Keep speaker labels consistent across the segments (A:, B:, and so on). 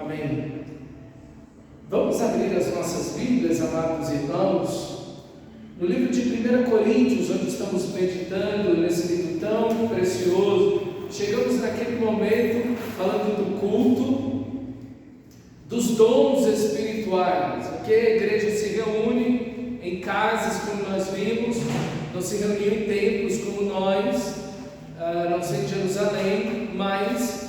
A: Amém. Vamos abrir as nossas Bíblias, amados irmãos, no livro de 1 Coríntios, onde estamos meditando nesse livro tão precioso. Chegamos naquele momento falando do culto, dos dons espirituais, porque a igreja se reúne em casas, como nós vimos, não se reuniu em templos como nós, não sei em Jerusalém, mas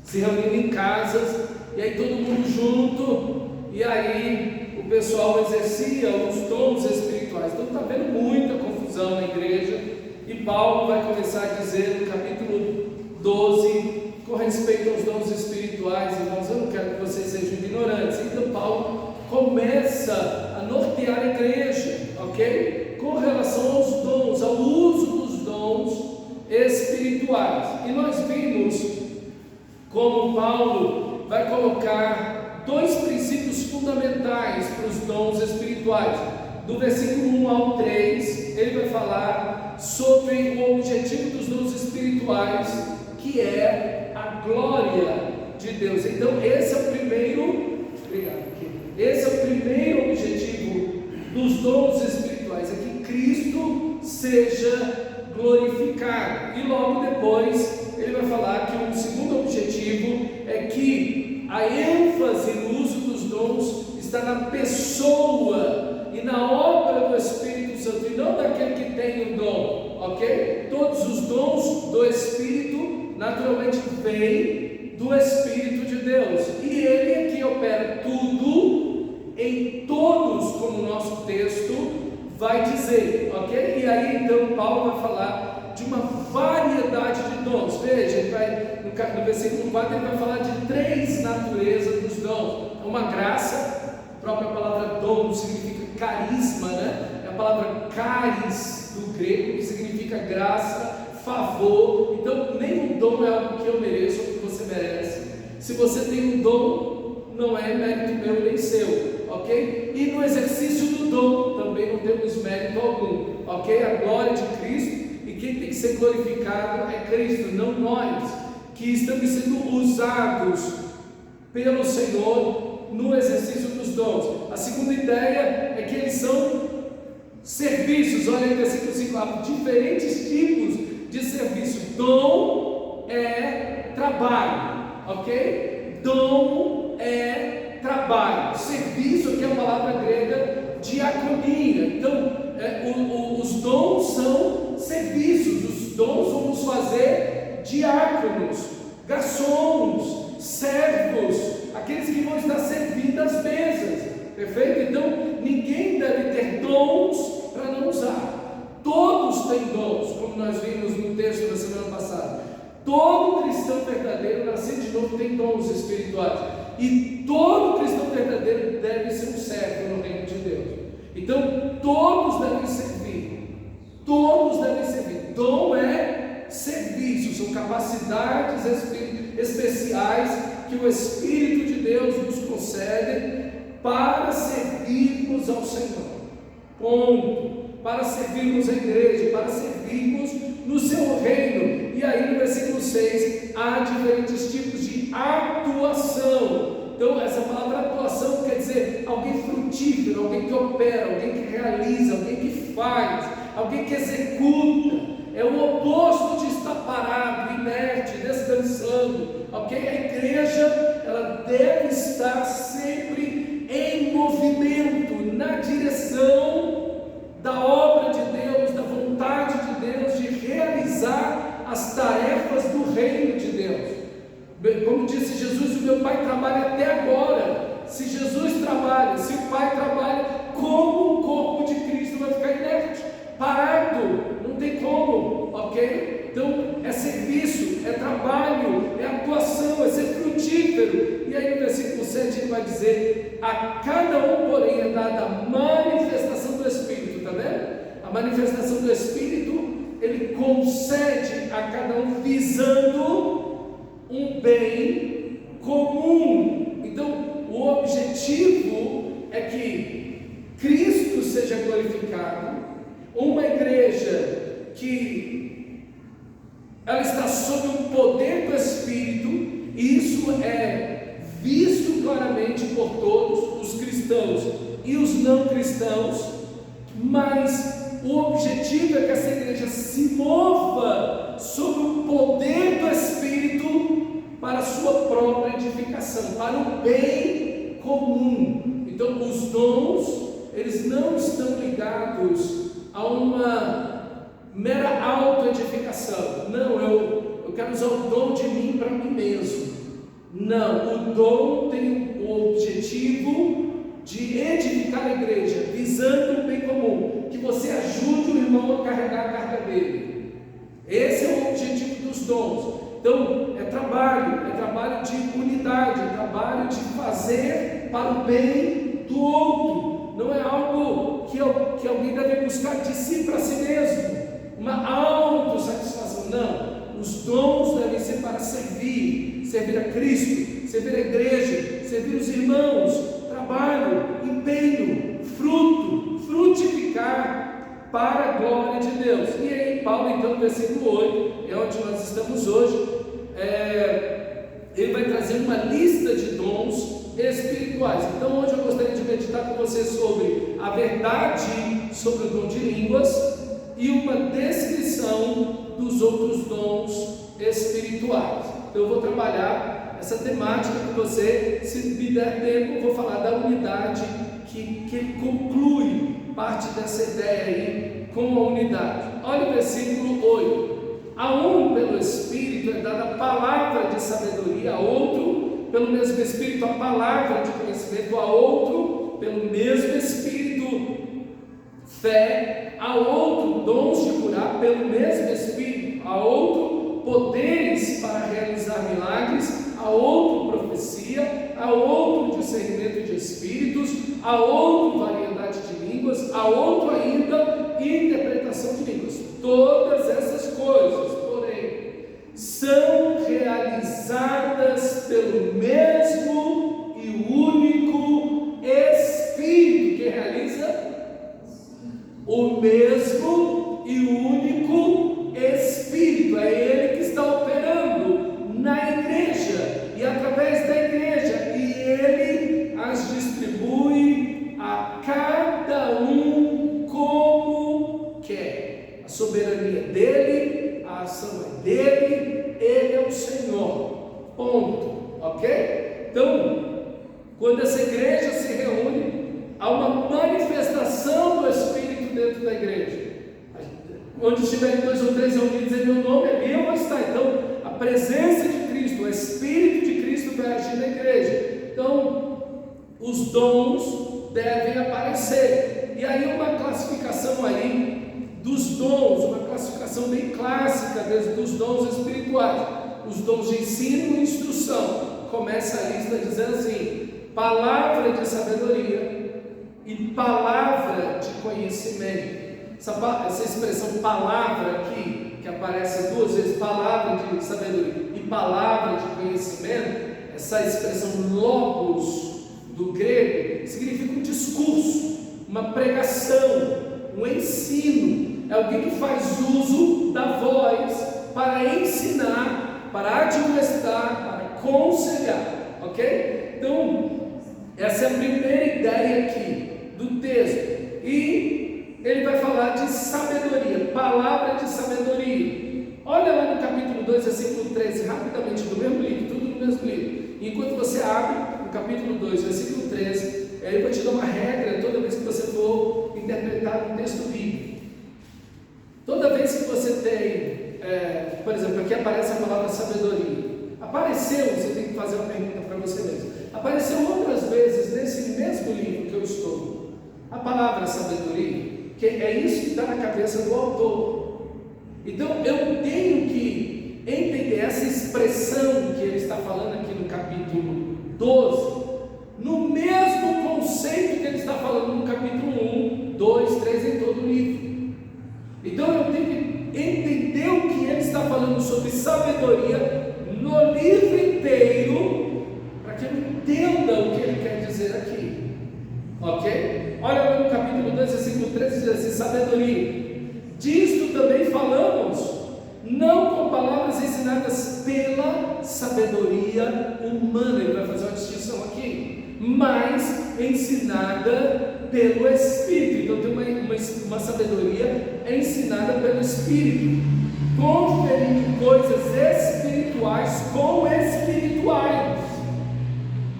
A: se reuniu em casas, e aí todo mundo junto, e aí o pessoal exercia os dons espirituais. Então está havendo muita confusão na igreja, e Paulo vai começar a dizer no capítulo 12, com respeito aos dons espirituais, irmãos, eu não quero que vocês sejam ignorantes. Então Paulo começa a nortear a igreja, ok? Com relação aos dons, ao uso dos dons espirituais. E nós vimos como Paulo vai colocar dois princípios fundamentais para os dons espirituais. Do versículo 1 ao 3, ele vai falar sobre o objetivo dos dons espirituais, que é a glória de Deus. Então esse é o primeiro, esse é o primeiro objetivo dos dons espirituais, é que Cristo seja glorificado. E logo depois ele vai falar que o segundo objetivo é que a ênfase no uso dos dons está na pessoa e na obra do Espírito Santo, e não daquele que tem o dom, ok? Todos os dons do Espírito naturalmente vêm do Espírito de Deus, e Ele é que opera tudo em todos, como o nosso texto vai dizer, ok? E aí então Paulo vai falar de uma variedade de dons. Veja, ele vai, no versículo 4 ele vai falar de três naturezas dos dons. Uma graça, a própria palavra dom significa carisma, né? É a palavra caris do grego, que significa graça, favor. Então nenhum dom é algo que eu mereço ou que você merece. Se você tem um dom, não é mérito meu nem seu, ok? E no exercício do dom também não temos mérito algum, ok? A glória de Cristo, e quem tem que ser glorificado é Cristo, não nós, que estamos sendo usados pelo Senhor no exercício dos dons. A segunda ideia é que eles são serviços. Olha aí o versículo 5, há diferentes tipos de serviço. Dom é trabalho, ok? Dom é trabalho. Serviço aqui é a palavra grega diaconia. Então os dons são serviços. Os dons vamos fazer diáconos, garçons, servos, aqueles que vão estar servindo as mesas, perfeito? Então ninguém deve ter dons para não usar. Todos têm dons, como nós vimos no texto da semana passada. Todo cristão verdadeiro nascido de novo tem dons espirituais, e todo cristão verdadeiro deve ser um servo no reino de Deus. Então todos devem servir, todos devem servir. Dom é serviço, são capacidades especiais que o Espírito de Deus nos concede para servirmos ao Senhor, ponto. Para servirmos a igreja, para servirmos no seu reino. E aí no versículo 6 há diferentes tipos de atuação. Então essa palavra atuação quer dizer alguém frutífero, alguém que opera, alguém que realiza, alguém que faz, alguém que executa. É o oposto de estar parado, inerte, descansando, ok? A igreja, ela deve estar sempre em movimento, na direção da obra de Deus, da vontade de Deus, de realizar as tarefas do reino de Deus. Como disse Jesus, o meu Pai trabalha até agora. Se Jesus trabalha, se o Pai trabalha, como o corpo de Cristo vai ficar inerte, parado? Não tem como, ok? Então é serviço, é trabalho, é atuação, é ser frutífero. E aí no versículo 7 ele vai dizer: a cada um, porém, é dada a manifestação do Espírito. Está vendo? A manifestação do Espírito, ele concede a cada um visando um bem comum. Então o objetivo é que Cristo seja glorificado, uma igreja que ela está sob o poder do Espírito, e isso é visto visto claramente por todos, os cristãos e os não cristãos, mas o objetivo é que essa igreja se mova sob o poder do Espírito para a sua própria edificação, para o bem comum. Então, os dons, eles não estão ligados a uma mera autoedificação. Não, eu quero usar o dom de mim para mim mesmo. Não, o dom tem o objetivo de edificar a igreja, visando o bem comum, que você ajude o irmão a carregar a carga dele. Esse é o objetivo dos dons. Então, é trabalho de unidade, é trabalho de fazer para o bem do outro. Não é algo que alguém deve buscar de si para si mesmo, uma autossatisfação. Não, os dons devem ser para servir a Cristo, servir a igreja, servir os irmãos, trabalho, empenho, frutificar para a glória de Deus. E aí Paulo, então, no versículo 8, é onde nós estamos hoje, ele vai trazer uma lista de dons espirituais. Então hoje eu gostaria de meditar com você sobre a verdade sobre o dom de línguas e uma descrição dos outros dons espirituais. Então eu vou trabalhar essa temática com você, se me der tempo eu vou falar da unidade que conclui parte dessa ideia aí com a unidade. Olha o versículo 8. A um pelo Espírito é dada a palavra de sabedoria, a outro pelo mesmo Espírito a palavra de conhecimento, a outro pelo mesmo Espírito fé, a outro dons de curar pelo mesmo Espírito, a outro poderes para realizar milagres, a outro profecia, a outro discernimento de espíritos, a outro variedade de línguas, a outro ainda interpretação de línguas. Todas essas coisas, porém, são realizadas pelo mesmo e único Espírito, que realiza o mesmo e único Espírito. É Ele que está operando na igreja e através da igreja, e Ele as distribui a cada um como quer. A soberania dele, a ação é dele, Ele é o Senhor, ponto, ok? Então, quando essa igreja se reúne, há uma manifestação do Espírito dentro da igreja. Onde estiverem 2 ou 3 reunidos em meu nome, eu vou estar. Então, a presença de Cristo, o Espírito de Cristo vai agir na igreja. Então, os dons devem aparecer. E aí uma classificação aí dos dons, uma classificação bem clássica dos dons espirituais. Os dons de ensino e instrução. Começa a lista dizendo assim: palavra de sabedoria e palavra de conhecimento. Essa expressão palavra aqui, que aparece 2 vezes, palavra de sabedoria e palavra de conhecimento, essa expressão logos do grego, significa um discurso, uma pregação, um ensino. É alguém que faz uso da voz para ensinar, para admoestar, para aconselhar, ok? Então, essa é a primeira ideia aqui do texto. E ele vai falar de sabedoria, palavra de sabedoria. Olha lá no capítulo 2, versículo 13, rapidamente, do mesmo livro, tudo no mesmo livro. Enquanto você abre no capítulo 2, versículo 13, eu vou te dar uma regra toda vez que você for interpretar um texto bíblico. Toda vez que você tem, por exemplo, aqui aparece a palavra sabedoria. Apareceu, você tem que fazer uma pergunta para você mesmo. Apareceu outras vezes nesse mesmo livro que eu estou, a palavra sabedoria, que é isso que está na cabeça do autor. Então eu tenho que entender essa expressão que ele está falando aqui no capítulo 12, no mesmo conceito que ele está falando no capítulo 1, 2, 3, em todo o livro. Então eu tenho que entender o que ele está falando sobre sabedoria no livro inteiro, para que eu entenda o que ele quer dizer aqui, ok? Olha no capítulo 2, versículo 13, diz assim: sabedoria. Disto também falamos, não com palavras ensinadas pela sabedoria humana. Ele vai fazer uma distinção aqui. mas ensinada pelo Espírito. Então tem uma sabedoria ensinada pelo Espírito, conferindo coisas espirituais com espirituais.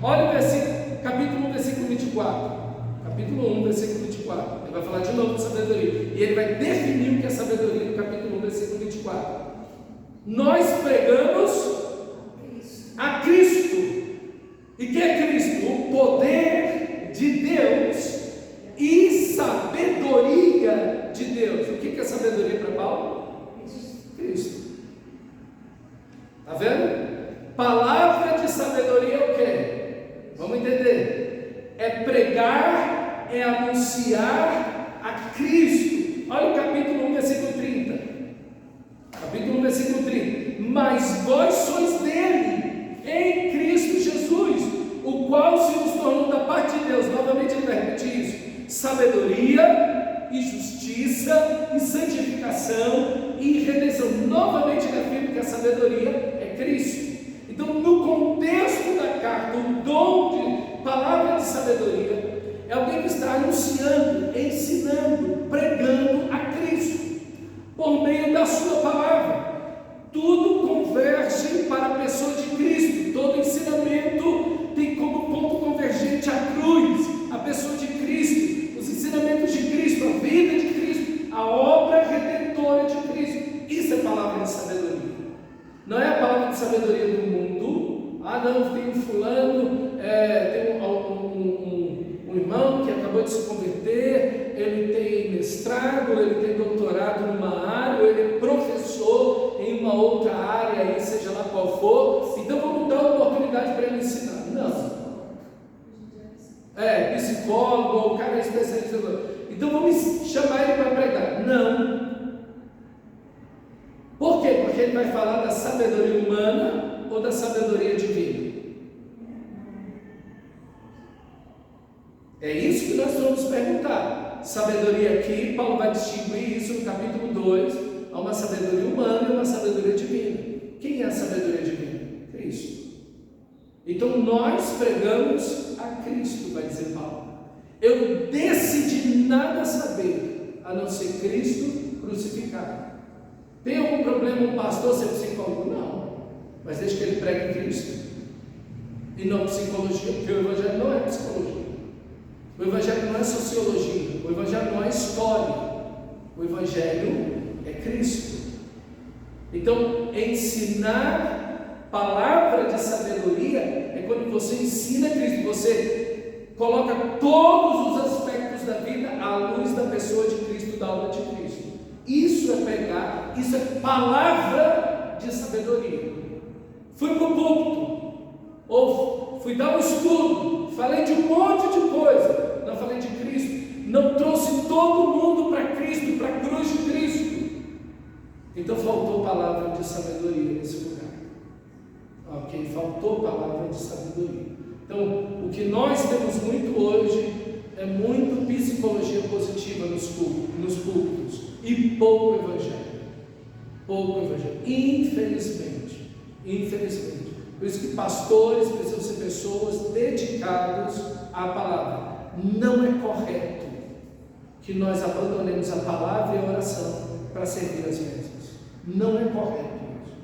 A: Olha o versículo, capítulo 1, versículo 24. Capítulo 1, versículo 24. Ele vai falar de novo de sabedoria. E ele vai definir o que é sabedoria no capítulo 1, versículo 24. Nós pregamos a Cristo. E que é Cristo? O poder de Deus e sabedoria de Deus. O que é sabedoria para Paulo? Cristo. Está vendo? Palavra de sabedoria é o quê? Vamos entender. É pregar, é anunciar a Cristo. Olha o capítulo 1, versículo 30. Capítulo 1, versículo 30. Mas vós sois dele, em Cristo Jesus, o qual se nos tornou da parte de Deus. Novamente ele vai repetir isso: sabedoria e justiça e santificação e redenção. Novamente ele afirma que a sabedoria é Cristo. Então, no contexto da carta, o dom de palavra de sabedoria é alguém que está anunciando, ensinando, pregando a Cristo por meio da sua palavra. Tudo converge para a pessoa de Cristo. Todo ensinamento tem como ponto convergente a cruz, a pessoa de Cristo, os ensinamentos de Cristo, a vida de Cristo, a obra redentora de Cristo. Isso é palavra de sabedoria. Não é a palavra de sabedoria do mundo. Ah, não, tem um fulano, tem um irmão que acabou de se converter, ele tem mestrado, ele tem doutorado numa área, ou ele é professor em uma outra área, aí, seja lá qual for, então vamos dar oportunidade para ele ensinar. Não. Psicólogo, o cara é especialista. Então vamos chamar ele para pregar. Não. Por quê? Porque ele vai falar da sabedoria humana ou da sabedoria divina. É isso que nós vamos perguntar. Sabedoria aqui, Paulo vai distinguir isso no capítulo 2. Há uma sabedoria humana e uma sabedoria divina. Quem é a sabedoria divina? Cristo. Então nós pregamos a Cristo, vai dizer Paulo. Eu decidi nada saber, a não ser Cristo crucificado. Tem algum problema um pastor ser psicólogo? Não. Mas deixa que ele pregue Cristo. E não psicologia, porque o Evangelho não é psicologia. O Evangelho não é sociologia. O Evangelho não é história. O Evangelho é Cristo. Então, ensinar palavra de sabedoria é quando você ensina Cristo. Você coloca todos os aspectos da vida à luz da pessoa de Cristo, da obra de Cristo. Isso é pegar, isso é palavra de sabedoria. Fui para o púlpito, ou fui dar um estudo, falei de um monte de coisa, não falei de Cristo, não trouxe todo mundo para Cristo, para a cruz de Cristo. Então faltou palavra de sabedoria nesse lugar. Ok, faltou palavra de sabedoria. Então, o que nós temos muito hoje é muito psicologia positiva nos púlpitos e pouco evangelho. Pouco evangelho. Infelizmente. Por isso que pastores precisam ser pessoas dedicadas à palavra. Não é correto que nós abandonemos a palavra e a oração para servir as mesas. Não é correto isso.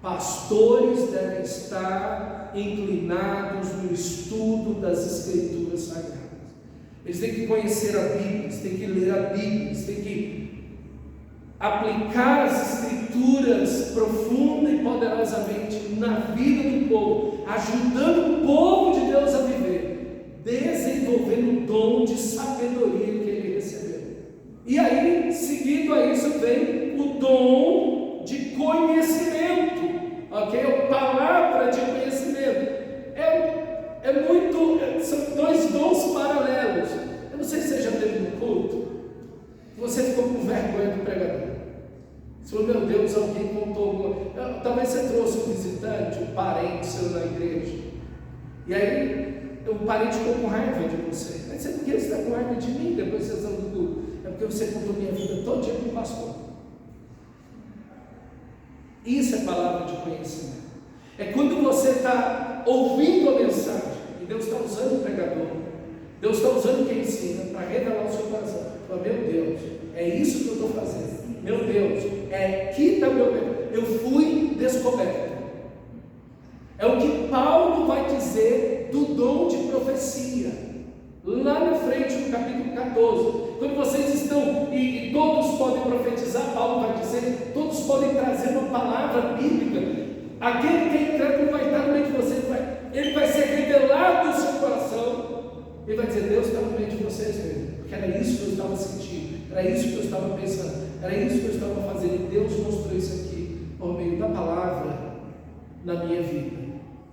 A: Pastores devem estar inclinados no estudo das Escrituras Sagradas. Eles têm que conhecer a Bíblia, eles têm que ler a Bíblia, eles têm que aplicar as Escrituras profunda e poderosamente na vida do povo, ajudando o povo de Deus a viver, desenvolvendo o dom de sabedoria que ele recebeu. E aí, seguido a isso, vem o dom de conhecimento, ok? A palavra de conhecimento. São dois dons paralelos. Eu não sei se você já teve no culto, você ficou com vergonha do pregador. Você falou, meu Deus, alguém contou. Talvez você trouxe um visitante, um parente seu na igreja. E aí, o parente ficou com raiva de você. Aí você, por que você está com raiva de mim depois da sessão do culto? É porque você contou minha vida todo dia com o pastor. Isso é palavra de conhecimento. É quando você está ouvindo a mensagem E Deus está usando o pregador, Deus está usando quem ensina para revelar o seu coração. Fala, meu Deus, é isso que eu estou fazendo. Meu Deus, aqui está o meu pecado. Eu fui descoberto. É o que Paulo vai dizer do dom de profecia, lá na frente, no capítulo 14. Quando vocês estão, e todos podem profetizar, Paulo vai dizer, todos podem trazer uma palavra bíblica. Aquele que é incrédulo vai estar no meio de vocês, ele vai ser revelado no seu coração. Ele vai dizer, Deus está no meio de vocês mesmo, porque era isso que eu estava sentindo, era isso que eu estava pensando, era isso que eu estava fazendo, e Deus mostrou isso aqui, por meio da palavra, na minha vida.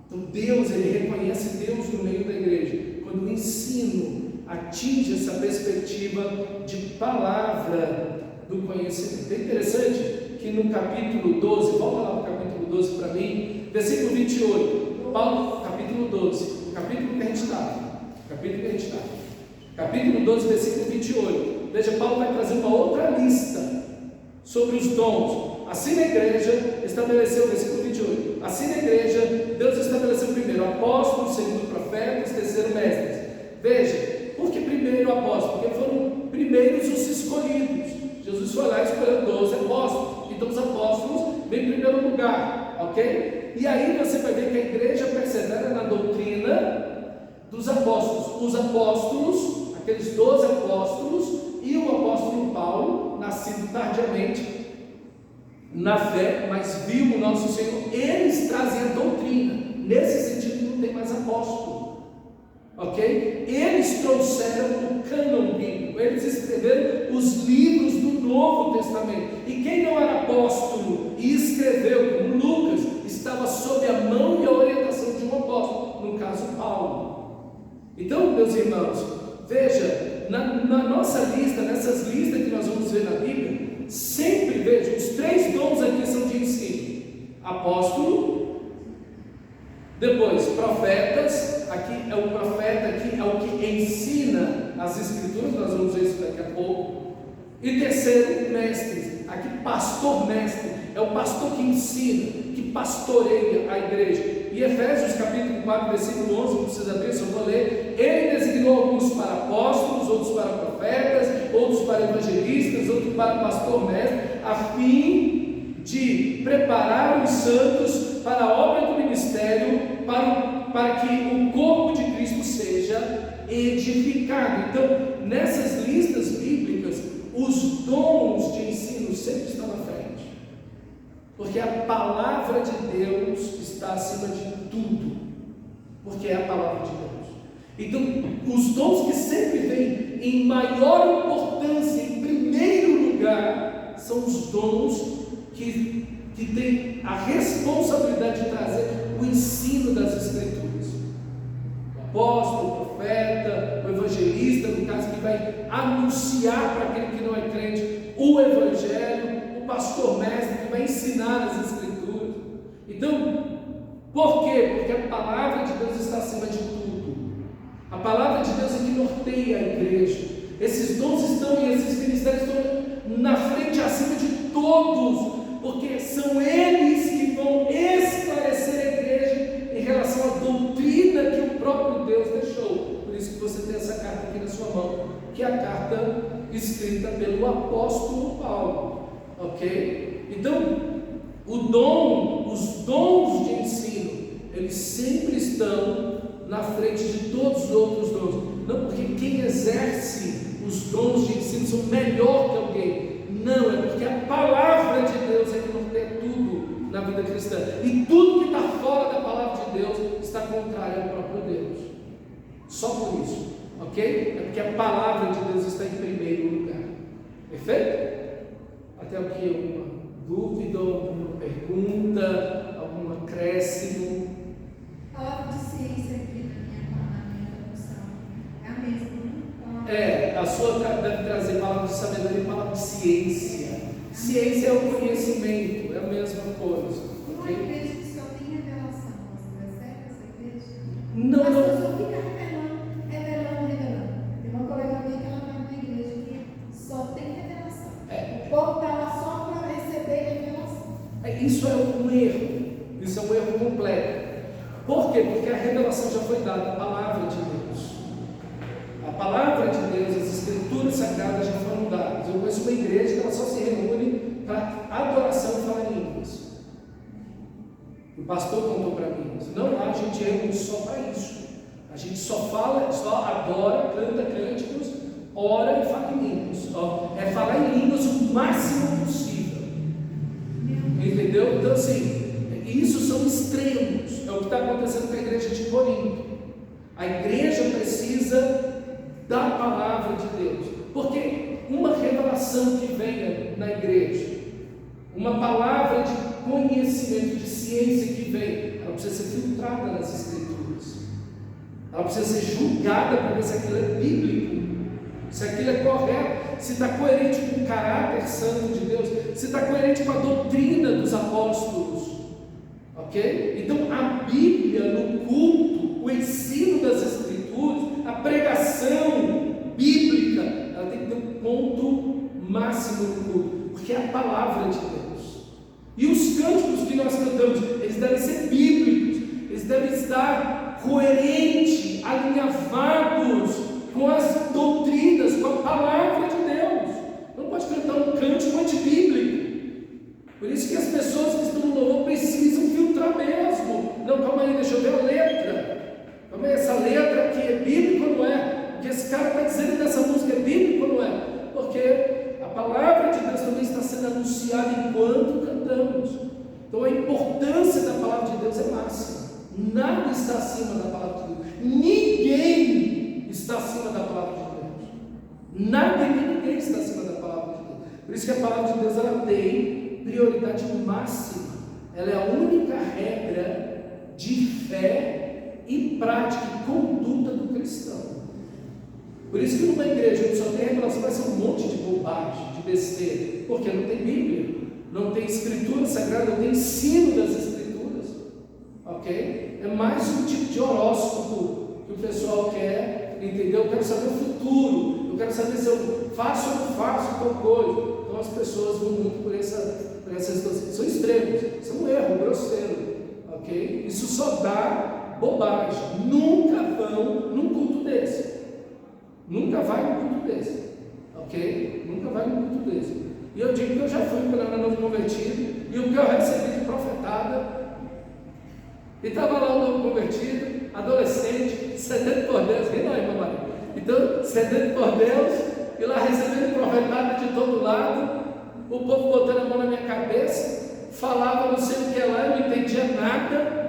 A: Então Deus, Ele reconhece Deus no meio da igreja, quando o ensino atinge essa perspectiva de palavra do conhecimento. É interessante que no capítulo 12, volta lá para o capítulo 12 para mim, versículo 28, Paulo, capítulo 12, o capítulo que a gente está. Capítulo 12, versículo 28. Veja, Paulo vai trazer uma outra lista sobre os dons. Assim na igreja estabeleceu, versículo 28. Assim na igreja, Deus estabeleceu primeiro apóstolos, segundo profetas, terceiro mestres. Veja, por que primeiro apóstolos? Porque foram primeiros os escolhidos. Jesus foi lá e escolheu 12 apóstolos. Então os apóstolos vêm em primeiro lugar, ok? E aí você vai ver que a igreja persevera na doutrina dos apóstolos. Os apóstolos, aqueles 12 apóstolos, e o apóstolo Paulo, nascido tardiamente na fé, mas viu o nosso Senhor, eles trazem a doutrina. Nesse sentido não tem mais apóstolo, ok? Eles trouxeram o cânon bíblico, eles escreveram os livros do Novo Testamento. E quem não era apóstolo e escreveu, como Lucas, estava sob a mão e a orientação de um apóstolo, no caso Paulo. Então, meus irmãos, veja, na nossa lista, nessas listas que nós vamos ver na Bíblia, sempre veja, os 3 dons aqui são de ensino: apóstolo, depois profetas, aqui é o profeta, aqui é o que ensina as escrituras, nós vamos ver isso daqui a pouco, e terceiro, mestres, aqui pastor mestre, é o pastor que ensina, que pastoreia a igreja. E Efésios capítulo 4, versículo 11, não precisa abrir, só vou ler. Ele designou alguns para apóstolos, outros para profetas, outros para evangelistas, outros para pastor mestre, a fim de preparar os santos para a obra do ministério, para que o corpo de Cristo seja edificado. Então, nessas listas bíblicas, os dons de ensino sempre estão na frente, porque a palavra de Deus está acima de tudo, porque é a palavra de Deus. Então, os dons que sempre vêm em maior importância, em primeiro lugar, são os dons que têm a responsabilidade de trazer o ensino das Escrituras. O apóstolo, o profeta, o evangelista, no caso, que vai anunciar para aquele que não é crente o evangelho, o pastor mestre, que vai ensinar as Escrituras. Então, por quê? Porque a palavra de Deus está acima de tudo. A palavra de Deus é que norteia a igreja. Esses dons estão e esses ministérios estão na frente, acima de todos, porque são eles que vão esclarecer a igreja em relação à doutrina que o próprio Deus deixou. Por isso que você tem essa carta aqui na sua mão, que é a carta escrita pelo apóstolo Paulo, ok? Então, os dons de ensino, eles sempre estão na frente de todos os outros dons. Não porque quem exerce os dons de ensino são melhor que alguém. Não, é porque a palavra de Deus é que norteia tudo na vida cristã. E tudo que está fora da palavra de Deus está contrário ao próprio Deus. Só por isso, ok? É porque a palavra de Deus está em primeiro lugar. Perfeito? Até aqui alguma dúvida, alguma pergunta, algum acréscimo?
B: A palavra de ciência aqui na minha tradução é a mesma, né?
A: A sua deve trazer palavra de sabedoria e palavra de ciência. Ciência é o conhecimento, é a mesma coisa.
B: Uma igreja que só tem revelação, é certo essa igreja?
A: Não.
B: As pessoas só ficam revelando. Tem uma colega minha que ela está numa igreja que só tem revelação. O povo está lá só para receber revelação.
A: Isso é um erro. Isso é um erro completo. Por quê? Porque a revelação já foi dada, a palavra uma igreja que ela só se reúne para adoração e falar em línguas. O pastor contou para mim, não, lá a gente reúne só para isso. A gente só fala, só adora, canta cânticos, ora e fala em línguas. É falar em línguas o máximo possível. Entendeu? Então assim, isso são extremos. É o que está acontecendo com a igreja de Corinto. A igreja precisa da palavra de Deus. Porque uma revelação que venha na igreja, uma palavra de conhecimento, de ciência que vem, ela precisa ser filtrada nas Escrituras. Ela precisa ser julgada para ver se aquilo é bíblico, se aquilo é correto, se está coerente com o caráter santo de Deus, se está coerente com a doutrina dos apóstolos. Ok? Então a Bíblia no culto, o ensino das Escrituras, a pregação bíblica, ela tem que ter um ponto máximo no culto, porque é a palavra de Deus. E os cânticos que nós cantamos, eles devem ser bíblicos, eles devem estar coerentes, alinhavados com as doutrinas, com a palavra de Deus. Não pode cantar um cântico antibíblico. Por isso que as pessoas que estão no louvor precisam filtrar mesmo. Não, calma aí, deixa eu ver a letra. Calma aí, essa letra aqui é bíblica ou não é? Porque esse cara está dizendo que essa música é bíblica ou não é? Porque a palavra de Deus também está sendo anunciada enquanto cantamos. Então a importância da palavra de Deus é máxima. Nada está acima da palavra de Deus. Ninguém está acima da palavra de Deus. Nada e ninguém está acima da palavra de Deus. Por isso que a palavra de Deus ela tem prioridade máxima. Ela é a única regra de fé e prática e conduta do cristão. Por isso que numa igreja onde só tem revelação vai ser um monte de bobagem, de besteira, porque não tem Bíblia, não tem Escritura Sagrada, não tem ensino das Escrituras, ok? É mais um tipo de horóscopo que o pessoal quer, entendeu? Eu quero saber o futuro, eu quero saber se eu faço ou não faço tal coisa. Então as pessoas vão muito por essas situações, são extremos, isso é um erro grosseiro, ok? Isso só dá bobagem. Nunca vão num culto desse. Nunca vai num culto desse, ok? Nunca vai num culto desse. E eu digo que eu já fui quando eu era novo convertido, e o que eu recebi de profetada, e estava lá o novo convertido, adolescente, sedento por Deus, vem lá, irmã Maria. Então, sedento por Deus, e lá recebendo profetada de todo lado, o povo botando a mão na minha cabeça, falava não sei o que lá, eu não entendia nada.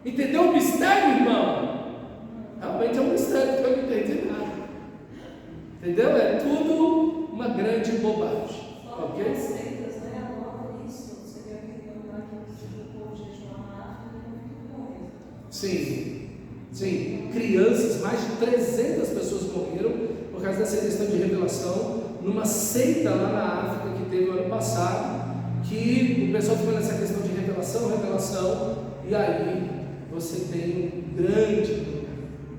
A: Entendeu o mistério, irmão? Realmente é um mistério que eu não entendi nada. Entendeu? É tudo uma grande bobagem. Ok? Sim, sim. Crianças, mais de 300 pessoas morreram por causa dessa questão de revelação, numa seita lá na África que teve no ano passado, que o pessoal ficou nessa questão de revelação, e aí você tem um grande.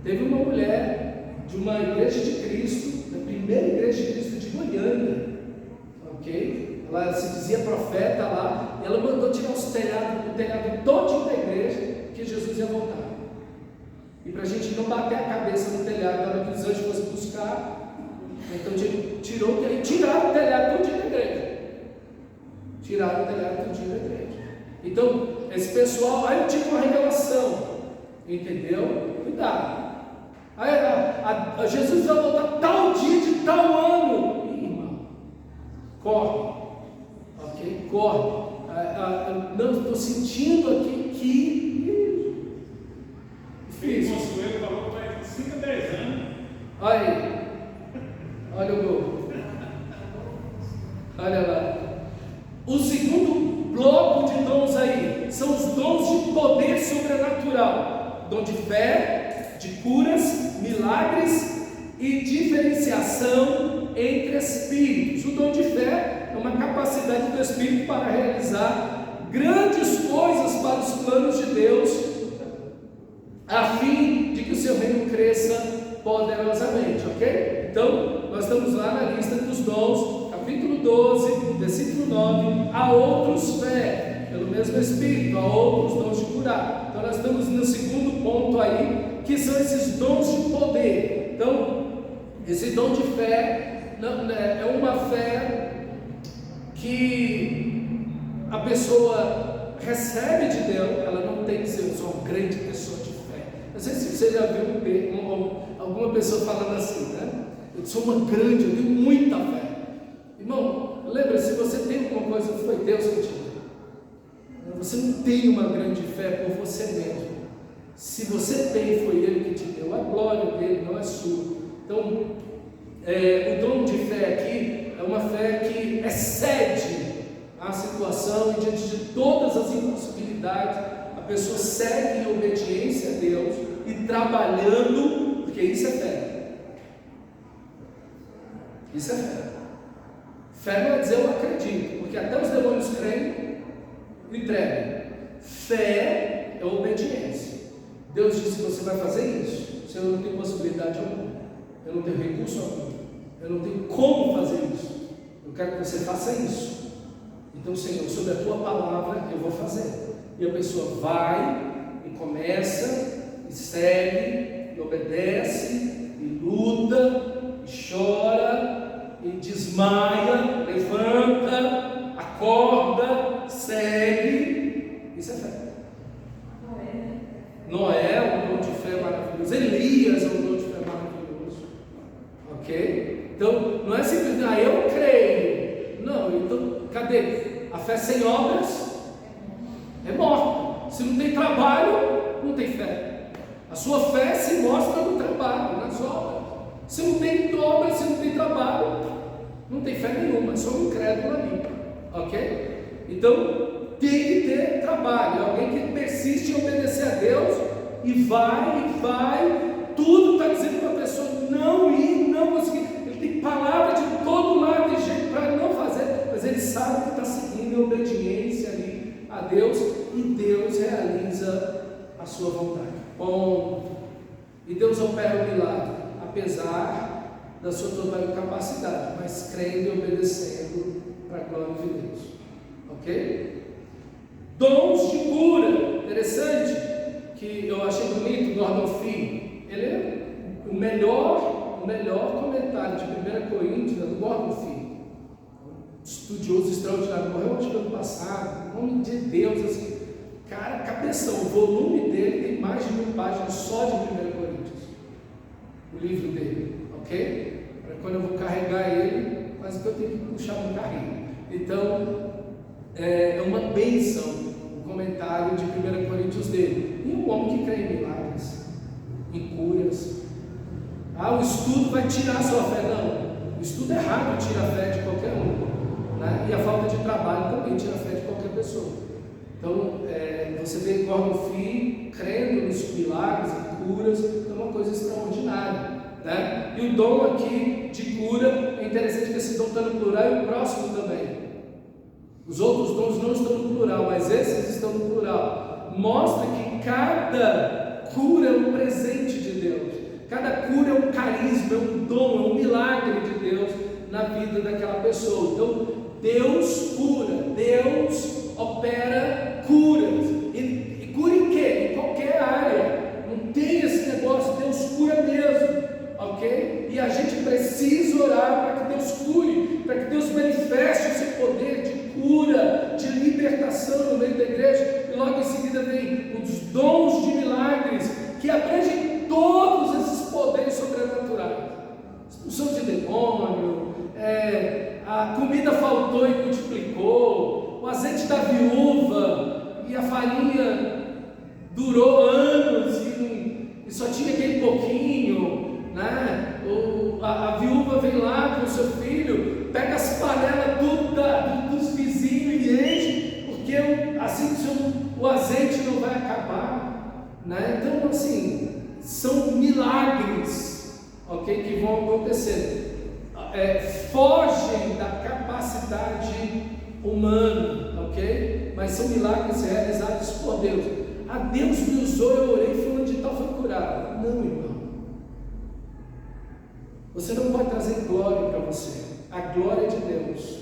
A: Teve uma mulher de uma igreja de Cristo, da primeira igreja de Cristo de Goiânia, ok? Ela se dizia profeta lá, e ela mandou tirar o telhado todinho da igreja, que Jesus ia voltar. E para a gente não bater a cabeça no telhado na hora que os anjos fossem buscar, então tiraram o telhado todinho da igreja. Tiraram o telhado todinho da igreja. Então, esse pessoal, aí eu tive uma revelação, entendeu? Cuidado. Aí, Jesus vai voltar tal dia de tal ano. Ih, irmão, corre, ok? Corre. Não, estou sentindo aqui que. Difícil.
C: O Consuelo falou que vai de 5 a 10 anos.
A: Aí, olha o gol. Olha lá. O segundo bloco de dons aí são os dons de poder sobrenatural: dom de fé, de curas, milagres e diferenciação entre espíritos. O dom de fé é uma capacidade do Espírito para realizar grandes coisas para os planos de Deus, a fim de que o seu reino cresça poderosamente, ok? Então, nós estamos lá na lista dos dons, capítulo 12, versículo 9, a outros fé, pelo mesmo Espírito, a outros dons de curar. Então, nós estamos no segundo ponto aí, que são esses dons de poder. Então, esse dom de fé é uma fé que a pessoa recebe de Deus. Ela não tem que ser, eu sou uma grande pessoa de fé. Não sei se você já viu alguma pessoa falando assim, né? Eu sou uma grande, eu tenho muita fé. Irmão, lembra, se você tem alguma coisa, foi Deus que te deu. Você não tem uma grande fé por você mesmo. Se você tem, foi Ele que te deu. A glória dele não é sua. Então, o dom de fé aqui é uma fé que excede a situação e diante de todas as impossibilidades, a pessoa segue em obediência a Deus e trabalhando, porque isso é fé. Isso é fé. Fé não é dizer eu acredito, porque até os demônios creem e entregam. Fé é obediência. Deus disse: você vai fazer isso. Se eu não tenho possibilidade alguma, eu não tenho recurso algum, eu não tenho como fazer isso, eu quero que você faça isso. Então, Senhor, sobre a tua palavra eu vou fazer. E a pessoa vai e começa, e segue, e obedece, e luta, e chora, e desmaia, levanta, acorda, segue. Isso é fé. Noé é um dom de fé maravilhoso. Elias é um dom de fé maravilhoso. Ok? Então, não é simplesmente, eu creio. Não, então, cadê? A fé sem obras é morta. Se não tem trabalho, não tem fé. A sua fé se mostra no trabalho, nas obras. Se não tem obras, se não tem trabalho, não tem fé nenhuma, é só um incrédulo ali. Ok? Então, tem que ter trabalho, alguém que persiste em obedecer a Deus e vai, tudo está dizendo para a pessoa não ir, não conseguir. Ele tem palavra de todo lado de jeito para não fazer, mas ele sabe que está seguindo em obediência ali a Deus e Deus realiza a sua vontade. Ponto. E Deus opera o milagre, apesar da sua total incapacidade, mas crendo e obedecendo para a glória de Deus. Ok? Dons de cura, interessante, que eu achei bonito, Gordon Fee, ele é o melhor comentário de 1 Coríntios, do Gordon Fee, estudioso extraordinário, morreu acho que ano passado, em nome de Deus, assim, cara, cabeção, o volume dele tem mais de 1000 páginas só de 1 Coríntios, o livro dele, ok? Para quando eu vou carregar ele, quase que eu tenho que puxar um carrinho. Então, é uma bênção o comentário de 1 Coríntios dele. E um homem que crê em milagres, em curas. O estudo vai tirar a sua fé? Não. O estudo errado tira a fé de qualquer um, né? E a falta de trabalho também tira a fé de qualquer pessoa. Então, você vê Gordon Fee crendo nos milagres e curas, é uma coisa extraordinária, né? E o dom aqui de cura, é interessante que esse dom está no plural e o próximo também. Os outros dons não estão no plural, mas esses estão no plural. Mostra que cada cura é um presente de Deus. Cada cura é um carisma, é um dom, é um milagre de Deus na vida daquela pessoa. Então, Deus cura, Deus opera curas. E cura em quê? Em qualquer área. Não tem esse negócio, Deus cura mesmo. Ok? E a gente precisa orar para que Deus cure, para que Deus manifeste o seu poder de cura, de libertação no meio da igreja. E logo em seguida vem os dons de milagres, que abrangem todos esses poderes sobrenaturais. Expulsão de demônio, a comida faltou e multiplicou, o azeite da viúva e a farinha durou anos e só tinha aquele pouquinho, né? A viúva vem lá com o seu filho, pega as panelas tudo dos vizinhos e enche, porque assim o azeite não vai acabar, né? Então, assim, são milagres, ok, que vão acontecer. Fogem da capacidade humana, ok? Mas são milagres realizados por Deus. Deus me usou, eu orei, fulano de tal foi curado. Não, irmão. Você não pode trazer glória para você. A glória é de Deus.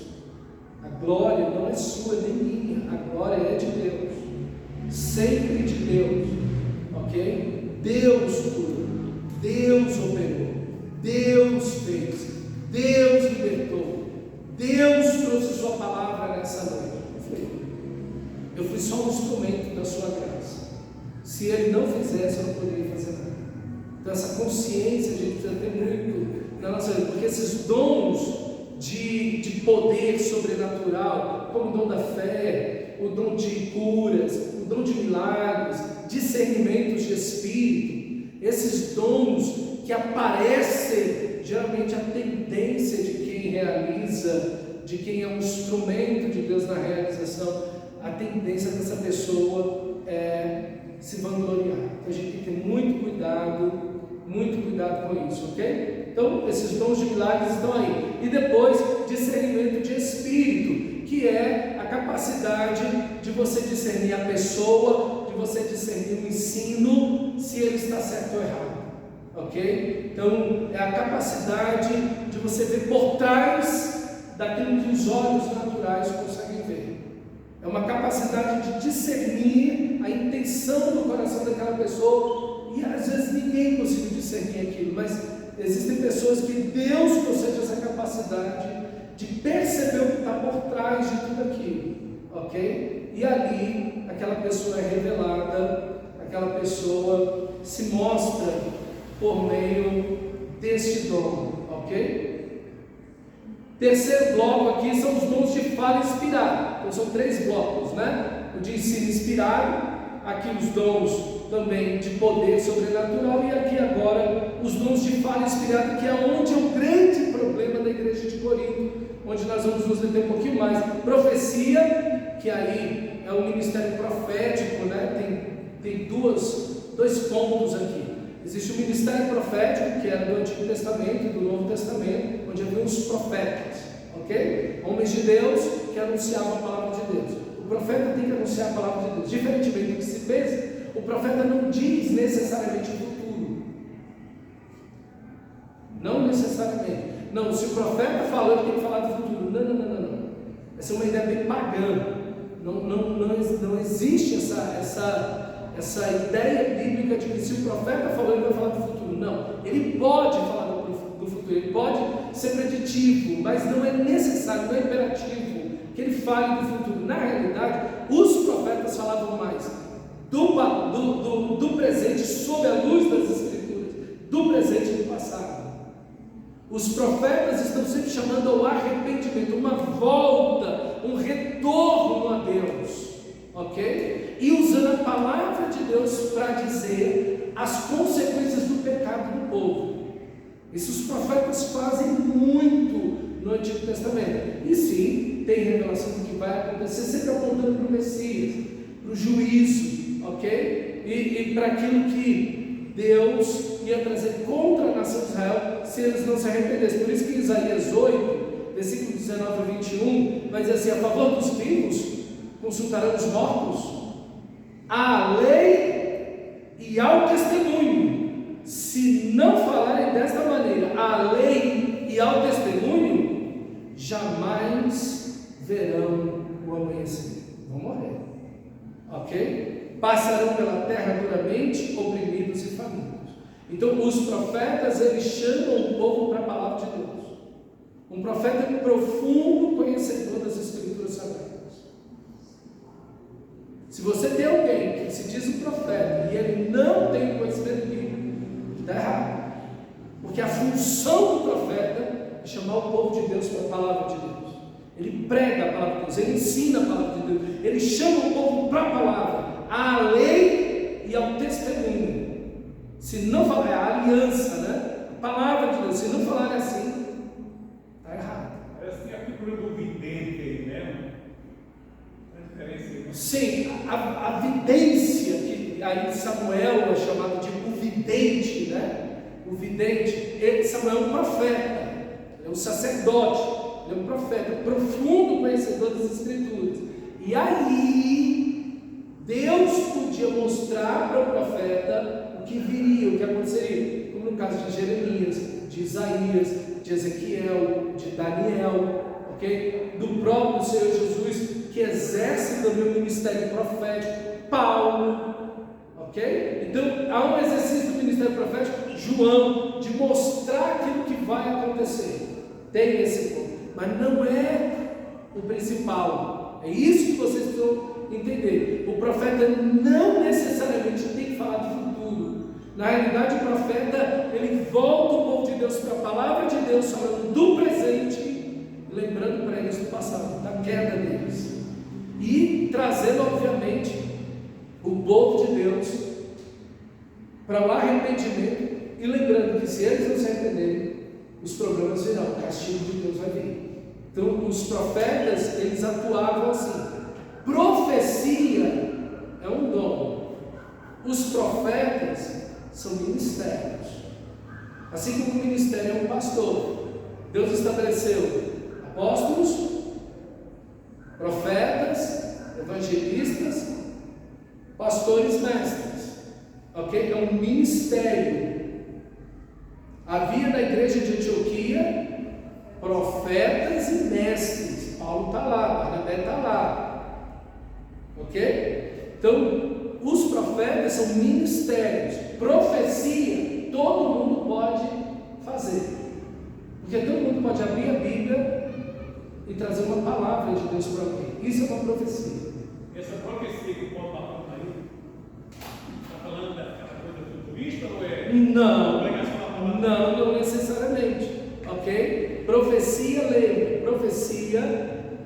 A: A glória não é sua nem minha. A glória é de Deus. Sempre de Deus. Ok? Deus curou. Deus operou. Deus fez. Deus libertou. Deus trouxe sua palavra nessa noite. Eu fui só um instrumento da sua graça. Se Ele não fizesse, eu não poderia fazer nada. Então essa consciência a gente precisa ter muito na nossa vida, porque esses dons de poder sobrenatural, como o dom da fé, o dom de curas, o dom de milagres, discernimentos de espírito, esses dons que aparecem, geralmente a tendência de quem realiza, de quem é um instrumento de Deus na realização, a tendência dessa pessoa é se vangloriar. Então a gente tem que ter muito cuidado com isso, ok? Então esses dons de milagres estão aí. E depois, discernimento de espírito, que é a capacidade de você discernir a pessoa, de você discernir o ensino, se ele está certo ou errado, ok? Então é a capacidade de você ver por trás daquilo que os olhos naturais conseguem ver. É uma capacidade de discernir a intenção do coração daquela pessoa, e às vezes ninguém conseguiu discernir aquilo, mas existem pessoas que Deus concede essa capacidade de perceber o que está por trás de tudo aquilo, ok? E ali aquela pessoa é revelada, aquela pessoa se mostra por meio deste dom, ok? Terceiro bloco aqui são os dons de fala inspirada. Então são 3 blocos, né? O de ensino inspirado, aqui os dons também de poder sobrenatural, e aqui agora os dons de fala inspirada, que é onde é o grande problema da igreja de Corinto, onde nós vamos nos deter um pouquinho mais. Profecia, que aí é o ministério profético, né? Tem dois pontos aqui. Existe o ministério profético, que era do Antigo Testamento e do Novo Testamento, onde havia os profetas, ok? Homens de Deus que anunciavam a palavra de Deus. O profeta tem que anunciar a palavra de Deus. Diferentemente do que se pensa, o profeta não diz necessariamente o futuro. Não necessariamente. Não, se o profeta falou, ele tem que falar do futuro. Não. Essa é uma ideia bem pagã. Não existe essa ideia bíblica de que se o profeta falou, ele vai falar do futuro. Não, ele pode falar do futuro, ele pode ser preditivo, mas não é necessário, não é imperativo que ele fale do futuro. Na realidade, os profetas falavam mais do presente, sob a luz das Escrituras, do presente e do passado. Os profetas estão sempre chamando ao arrependimento, uma volta, um retorno a Deus, ok? E usando a palavra de Deus para dizer as consequências do pecado do povo. Isso os profetas fazem muito no Antigo Testamento. E sim, tem revelação do que vai acontecer, sempre apontando para o Messias, para o juízo, ok? E para aquilo que Deus ia trazer contra a nação de Israel se eles não se arrependessem. Por isso que em Isaías 8, versículo 19 a 21, vai dizer assim: a favor dos vivos consultarão os mortos, à lei e ao testemunho. Se não falarem desta maneira, à lei e ao testemunho, jamais verão o amanhecer. Vão morrer, ok? Passarão pela terra duramente, oprimidos e famintos. Então os profetas, eles chamam o povo para a palavra de Deus. Um profeta é um profundo conhecedor das Escrituras Sagradas. Se você tem alguém que se diz um profeta e ele não tem conhecimento bíblico, está errado. Porque a função do profeta é chamar o povo de Deus para a palavra de Deus. Ele prega a palavra de Deus, ele ensina a palavra de Deus, ele chama o povo para a palavra, à lei e ao testemunho. Se não falar, é a aliança, né? A palavra de Deus, se não falar assim, está errado.
C: Parece que tem a figura do vidente aí, né?
A: Sim, a vidência, que aí Samuel é chamado de o vidente, né? O vidente, Samuel é um profeta, é um sacerdote, ele é um profeta, profundo conhecedor das Escrituras. E aí, Deus podia mostrar para o profeta o que viria, o que aconteceria, como no caso de Jeremias, de Isaías, de Ezequiel, de Daniel, ok? Do próprio Senhor Jesus, que exerce também o ministério profético, Paulo, ok? Então há um exercício do ministério profético, João, de mostrar aquilo que vai acontecer. Tem esse mas não é o principal. É isso que vocês precisam entender. O profeta não necessariamente tem que falar de futuro. Na realidade, o profeta, ele volta o povo de Deus para a palavra de Deus, falando do presente, lembrando para eles do passado, da queda deles, e trazendo, obviamente, o povo de Deus para o arrependimento, e lembrando que se eles não se arrependerem, os problemas virão, o castigo de Deus vai vir. Então, os profetas, eles atuavam assim. Profecia é um dom. Os profetas são ministérios. Assim como o ministério é um pastor. Deus estabeleceu apóstolos, profetas, evangelistas, pastores, mestres. Ok? É um ministério. Havia na igreja de Antioquia profetas e mestres. Paulo está lá, Barnabé está lá. Ok? Então, os profetas são ministérios. Profecia, todo mundo pode fazer. Porque todo mundo pode abrir a Bíblia e trazer uma palavra de Deus para alguém. Isso é uma profecia.
C: Essa profecia que o Paulo está falando aí, está falando daquela coisa futurista ou é? Não necessariamente. Ok? Profecia, lembra, profecia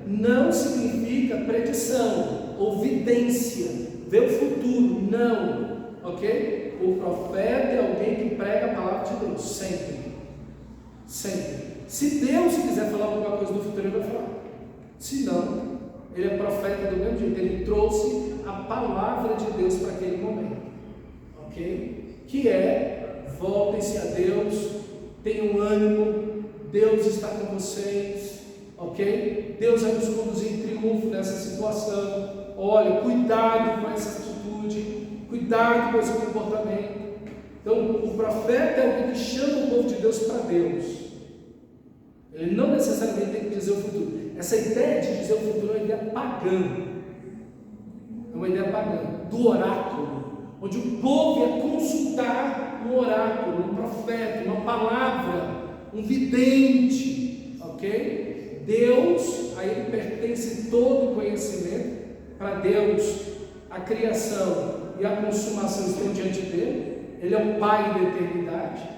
C: não significa predição ou vidência, ver o futuro, não. Ok? O profeta é alguém que prega a palavra de Deus, sempre. Se Deus quiser falar alguma coisa do futuro, ele vai falar. Se não, ele é profeta do mesmo jeito. Ele trouxe a palavra de Deus para aquele momento. Ok? Que é, voltem-se a Deus, tenham ânimo, Deus está com vocês. Ok? Deus vai nos conduzir em triunfo nessa situação. Olha, cuidado com essa atitude, cuidado com esse comportamento. Então, o profeta é alguém que chama o povo de Deus para Deus. Ele não necessariamente tem que dizer o futuro. Essa ideia de dizer o futuro é uma ideia pagã. É uma ideia pagã, do oráculo, onde o povo ia consultar um oráculo, um profeta, uma palavra, um vidente. Ok? Deus, a Ele pertence todo o conhecimento. Para Deus, a criação e a consumação estão diante dele. Ele é o Pai da eternidade.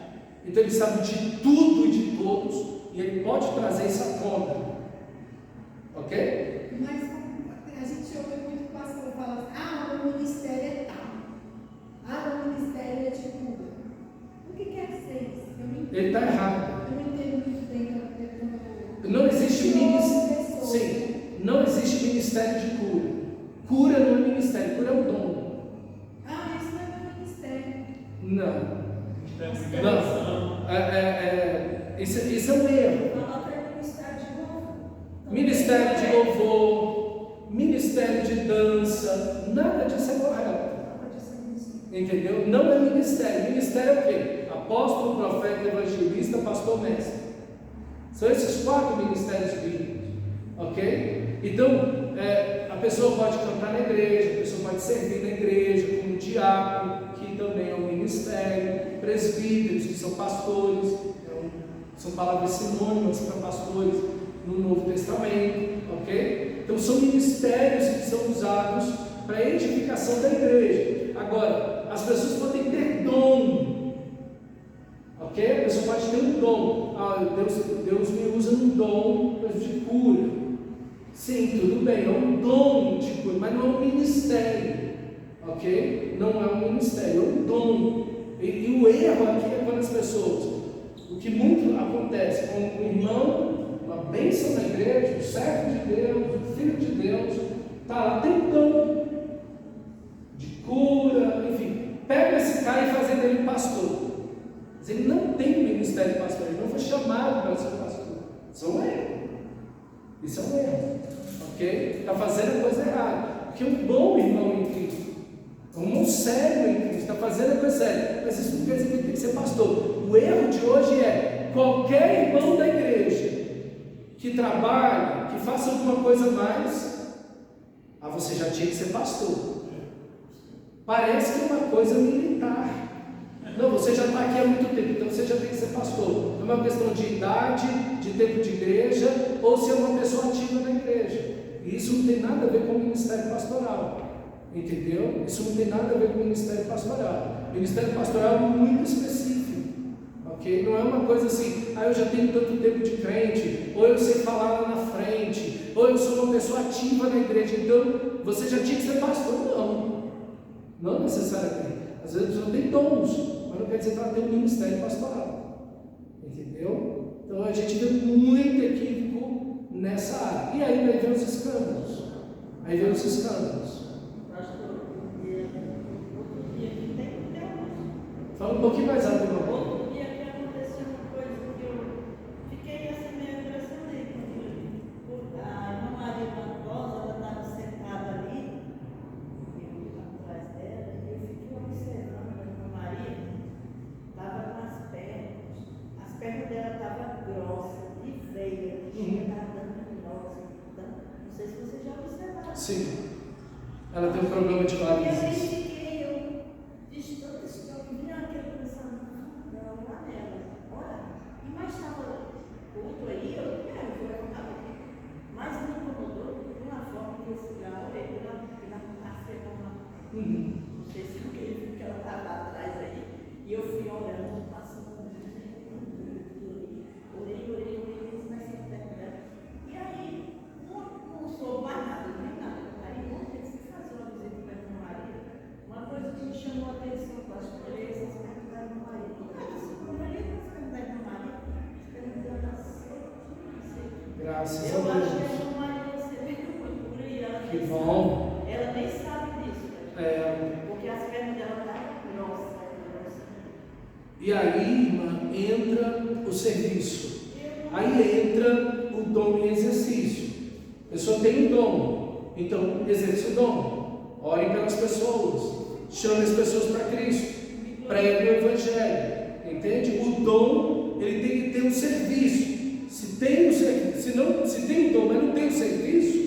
C: Então Ele sabe de tudo e de todos. E Ele pode trazer isso à tona. Ok?
B: Mas a gente ouve muito o pastor falar assim, o ministério é tal. O ministério é de cura. O que quer dizer isso?
A: Ele está errado.
B: Eu não entendo muito bem.
A: Não existe ministério. Sim, não existe ministério de cura. Cura não é ministério, cura é um dom.
B: Isso não é ministério.
A: Não. Isso é um erro. Ministério de louvor, ministério de dança, nada disso é correto. Entendeu? Não é ministério. Ministério é o quê? Apóstolo, profeta, evangelista, pastor, mestre. São esses 4 ministérios bíblicos. Ok? Então, a pessoa pode cantar na igreja, a pessoa pode servir na igreja como diácono, que também é um ministério, presbíteros, que são pastores, são palavras sinônimas para pastores no Novo Testamento, ok? Então são ministérios que são usados para a edificação da igreja. Agora, as pessoas podem ter dom, ok? A pessoa pode ter um dom. Deus me usa num dom de cura. Sim, tudo bem, é um dom de cura, mas não é um ministério, ok? Não é um ministério, é um dom. E o erro aqui é quando as pessoas, o que muito acontece com um irmão, uma bênção da igreja, um servo de Deus, um filho de Deus, está lá tentando de cura, enfim, pega esse cara e faz dele pastor. Mas ele não tem ministério de pastor, ele não foi chamado para ser pastor. Isso é um erro. Isso é um erro. Ok? Está fazendo a coisa errada. Porque um bom irmão em Cristo, um irmão sério em Cristo, está fazendo a coisa séria. Mas isso não quer dizer que ele tem que ser pastor. O erro de hoje é qualquer irmão da igreja que trabalhe, que faça alguma coisa a mais, você já tinha que ser pastor. Parece que é uma coisa militar. Não, você já está aqui há muito tempo, então você já tem que ser pastor. uma questão de idade, de tempo de igreja, ou se é uma pessoa ativa na igreja. E isso não tem nada a ver com o ministério pastoral. Entendeu? Isso não tem nada a ver com o ministério pastoral. O ministério pastoral é muito específico. Ok? Não é uma coisa assim, eu já tenho tanto tempo de crente, ou eu sei falar lá na frente, ou eu sou uma pessoa ativa na igreja, então você já tinha que ser pastor. Não necessariamente. Às vezes você não tem dons, mas não quer dizer que ela tem um ministério pastoral. Entendeu? Então a gente vê muito equívoco nessa área. E aí vem os escândalos. Fala um pouquinho mais alto, meu amor.
D: Outro dia que aconteceu uma coisa que eu fiquei assim meio impressionada. A irmã Maria Barbosa, ela estava sentada ali, eu atrás dela, e eu fiquei observando a irmã Maria, estava com as pernas dela estavam grossas e feias, estava dando nó, não sei se você já observaram.
A: Sim. Ela tem um problema de varizes.
D: Não sei se alguém viu que ela estava lá atrás aí, e eu fui olhando, passando, orei, mas sem terra. E aí, não sou mais nada, nem nada. Aí, ontem, eu fui fazer uma visita para a irmã Maria, uma coisa que me chamou a atenção, eu acho que foi essas pernas da irmã Maria. Eu olhei para as pernas da irmã Maria, as pernas dela nasceram, não sei.
A: Graças a Deus.
D: Eu acho que a irmã Maria recebeu por aí, ela
A: que bom.
D: Ela nem sabe disso. Porque as pernas dela estavam grossas.
A: E aí, irmã, entra o serviço. Aí entra o dom em exercício. A pessoa tem um dom, então exerce o dom. Ore pelas pessoas, chame as pessoas para Cristo, pregue o Evangelho. Entende? O dom, ele tem que ter um serviço. Se tem o dom, mas não tem o serviço,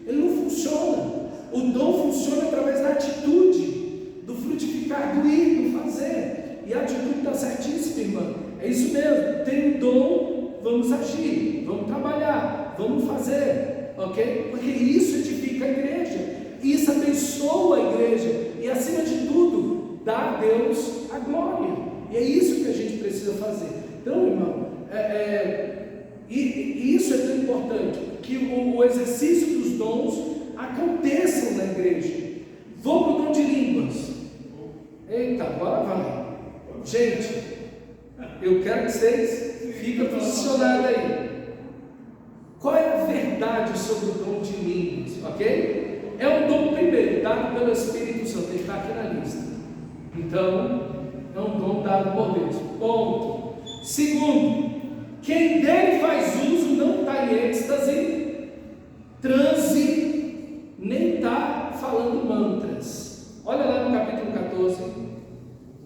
A: ele não funciona. O dom funciona através da atitude, do frutificar, do ir, do fazer. E a atitude está certíssima, irmã. É isso mesmo. Tem um dom, vamos agir, vamos trabalhar, vamos fazer. Ok? Porque isso edifica a igreja. Isso abençoa a igreja. E acima de tudo, dá a Deus a glória. E é isso que a gente precisa fazer. Então, irmão, e isso é tão importante, que o exercício dos dons aconteçam na igreja. Vou para o dom de línguas. Eita, agora vai. Gente, eu quero que vocês fiquem posicionados aí. Qual é a verdade sobre o dom de línguas? Ok? É um dom, primeiro, dado pelo Espírito Santo. Ele está aqui na lista. Então, é um dom dado por Deus. Ponto. Segundo, quem dele faz uso não está em êxtase, transe, nem está falando mantras. Olha lá no capítulo 14.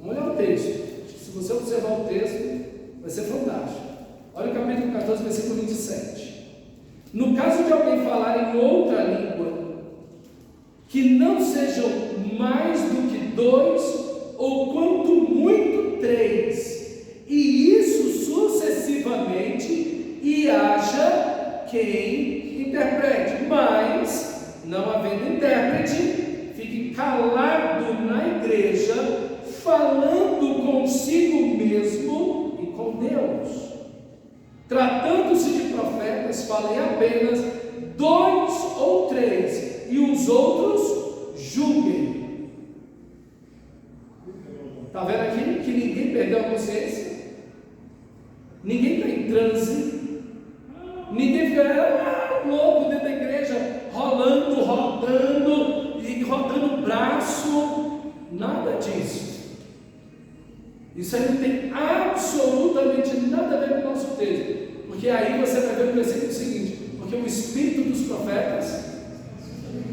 A: Vamos olhar o texto. Se você observar o texto, vai ser fantástico. Olha o capítulo 14, versículo 27. No caso de alguém falar em outra língua, que não sejam mais do que 2, ou quanto muito 3, e isso sucessivamente, e haja quem interprete. Mas, não havendo intérprete, fique calado na igreja, falando consigo mesmo e com Deus. Tratando-se de profetas, falem apenas 2 ou 3, e os outros julguem. Está vendo aqui que ninguém perdeu a consciência? Ninguém está em transe. Ninguém fica louco dentro da igreja, rodando e rodando o braço. Nada disso. Isso aí não tem absolutamente nada a ver com o nosso texto. Porque aí você vai ver no versículo seguinte: porque o espírito dos profetas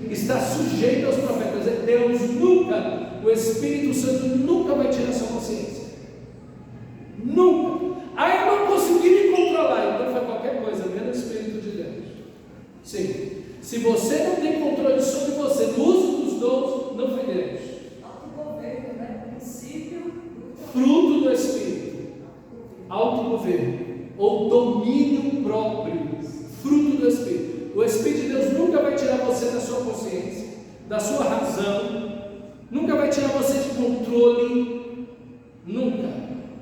A: está sujeito aos profetas. Deus nunca, o Espírito Santo nunca vai tirar sua consciência. Nunca. Aí eu não consegui me controlar, então foi qualquer coisa, menos o Espírito de Deus. Sim. Se você não tem controle sobre você no uso dos dons, não foi Deus.
B: Autogoverno, né? Princípio.
A: Fruto do Espírito. Autogoverno. ou domínio próprio, fruto do Espírito. O Espírito de Deus nunca vai tirar você da sua consciência, da sua razão, nunca vai tirar você de controle, nunca,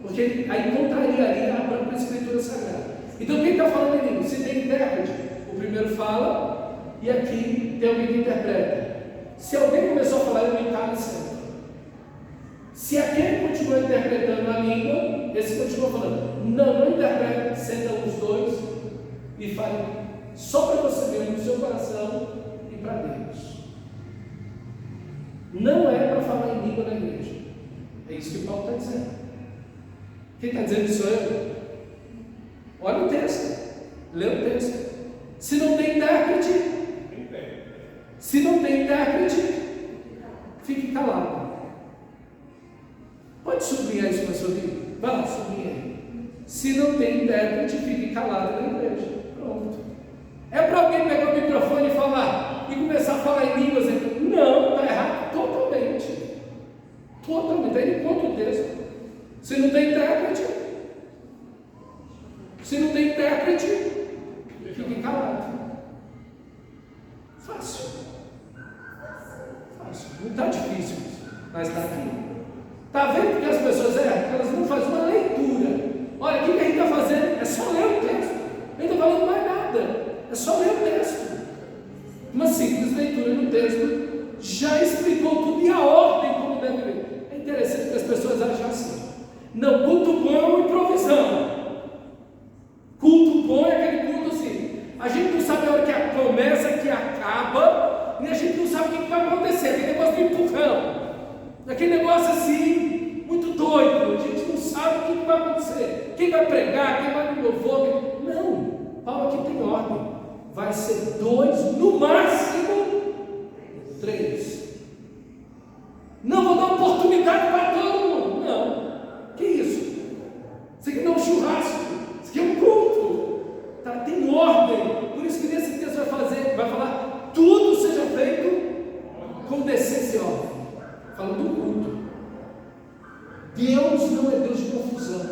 A: porque aí contrariaria a própria Escritura Sagrada. Então quem está falando em língua? Se tem intérprete, o primeiro fala e aqui tem alguém que interpreta. Se alguém começou a falar, eu me calo sempre. Se aquele continua interpretando a língua, esse continua falando. Não interpreta, senta os dois e fale só para você ver no seu coração e para Deus. Não é para falar em língua na igreja. É isso que Paulo está dizendo. Quem está dizendo isso sou eu? Olha o texto. Lê o texto. Se não tem intérprete, fique calado. Pode sublinhar isso na sua vida? Vai lá, sublinha aí. Se não tem intérprete, fique calado na igreja. Pronto. É para alguém pegar o microfone e falar, e começar a falar em línguas? Não, está errado totalmente. Totalmente. Aí ele conta o texto. Se não tem intérprete, fique calado. Fácil. Não está difícil, mas está aqui. Está vendo que as pessoas erram? Elas não fazem uma leitura. Olha, o que a gente está fazendo? É só ler o texto. A gente não está falando mais nada. É só ler o texto. Uma simples leitura no texto já explicou tudo e a ordem como deve ler. É interessante que as pessoas acham assim. Não, culto bom é uma improvisão. Culto bom é aquele culto assim. A gente não sabe a hora que começa, que acaba, e a gente não sabe o que vai acontecer. Aquele negócio de empurrão. Aquele negócio assim, muito doido. A gente não sabe o que vai acontecer. Quem vai pregar, quem vai no louvor. Não. Paulo aqui tem ordem. Vai ser 2, no máximo 3. Não vou dar oportunidade para todo mundo. Não. Que isso? Isso aqui não é um churrasco. Isso aqui é um culto. Tá? Tem ordem. Por isso que nesse texto vai falar, tudo seja feito com decência e ordem. Falando do culto. Deus não é Deus de confusão.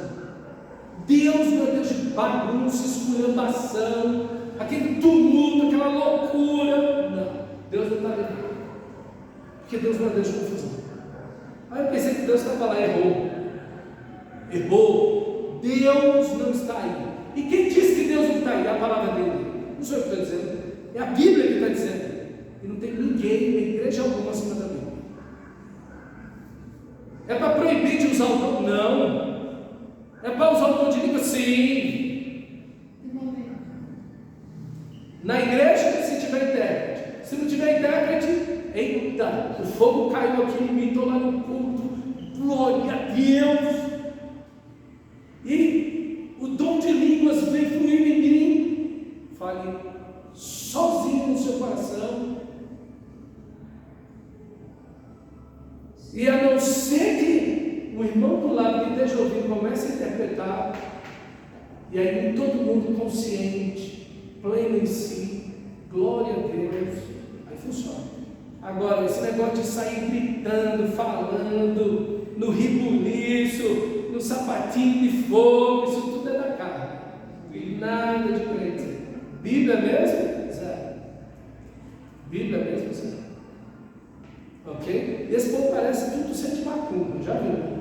A: Deus não é Deus de bagunça, esculhambação, aquele tumulto, aquela loucura. Não, Deus não está ali. Porque Deus não é Deus de confusão. Aí eu pensei que Deus estava lá, errou. Deus não está aí. E quem diz que Deus não está aí? É a palavra dele. Não sou eu que estou dizendo. É a Bíblia que está dizendo. E não tem ninguém, nem igreja alguma acima da Bíblia. É para proibir de usar o dom? Não. É para usar o dom de língua? Sim. Na igreja, se tiver intérprete. Se não tiver intérprete, eita, o fogo caiu aqui em mim, estou lá no culto. Glória a Deus. E o dom de línguas vem fluir em mim. Fale sozinho no seu coração. E a não ser que o irmão do lado que esteja ouvindo comece a interpretar, e aí todo mundo consciente, pleno em si, glória a Deus, aí funciona. Agora, esse negócio de sair gritando, falando, no ribuliço, no sapatinho de fogo, isso tudo é da carne. E nada de crente. Bíblia mesmo? Zero. Bíblia mesmo? Zero. Ok? Esse povo parece tudo ser de macumba, já viu?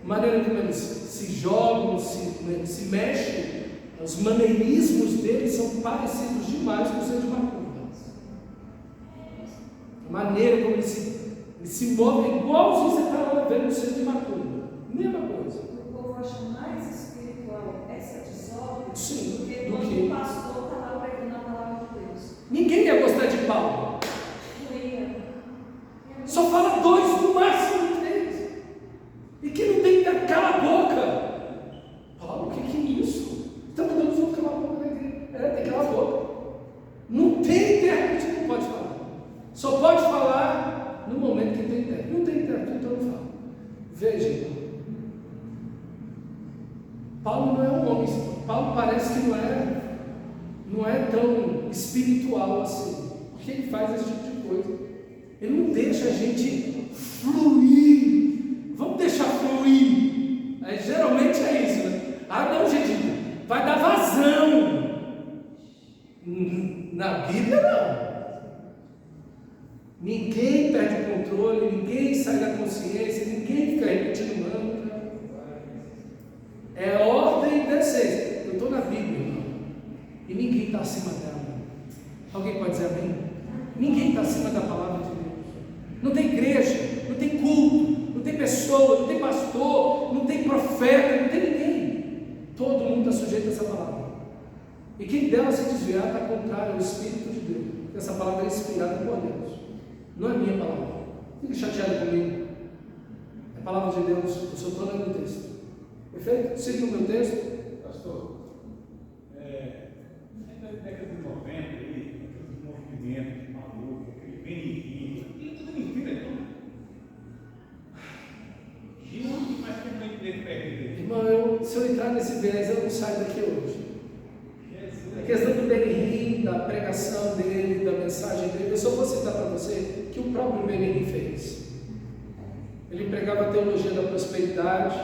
A: A maneira como eles se jogam, se mexem, os maneirismos deles são parecidos demais com os de macumba. A maneira como eles se movem, igualzinho você está lá vendo o ser de macumba. Mesma coisa.
B: O povo acha mais espiritual essa desordem
A: Sim,
B: do que o pastor está lá pregando a palavra de Deus.
A: Ninguém ia gostar de Paulo. Só fala 2, no máximo 3. E que não tem que cala a boca. Paulo, o que é isso? Está mandando os outros calar a boca na igreja. Tem que calar a boca. Não tem intérprete que não pode falar. Só pode falar no momento que tem intérprete. Não tem intérprete, então não fala. Veja, Paulo não é um homem. Paulo parece que não é tão espiritual assim. Porque ele faz esse tipo de coisa. Ele não deixa a gente fluir. Vamos deixar fluir. Aí, geralmente é isso, né? Ah, não, gente, vai dar vazão. Na Bíblia, não. Ninguém perde o controle, ninguém sai da consciência, ninguém fica repetindo mantra. É ordem e decência. Eu estou na Bíblia, irmão, e ninguém está acima dela. Alguém pode dizer amém? Ninguém está acima da palavra de Deus. Não tem igreja, não tem culto, não tem pessoa, não tem pastor, não tem profeta, não tem ninguém. Todo mundo está sujeito a essa palavra. E quem dela se desviar está contrário ao Espírito de Deus. Essa palavra é inspirada por Deus. Não é minha palavra. Fique chateado comigo. É a palavra de Deus. Eu só estou lendo o texto. Perfeito? Siga o meu texto.
E: Pastor, na década de 90, aí, aquele movimento maluco, aquele bem-vindo, tudo mentira, tudo. Gente, mas que não tem perder.
A: Irmão, se eu entrar nesse viés, eu não saio daqui hoje. A questão do Benihim, da pregação dele, da mensagem dele, eu só vou citar para você que o próprio Benihim fez. Ele pregava a teologia da prosperidade,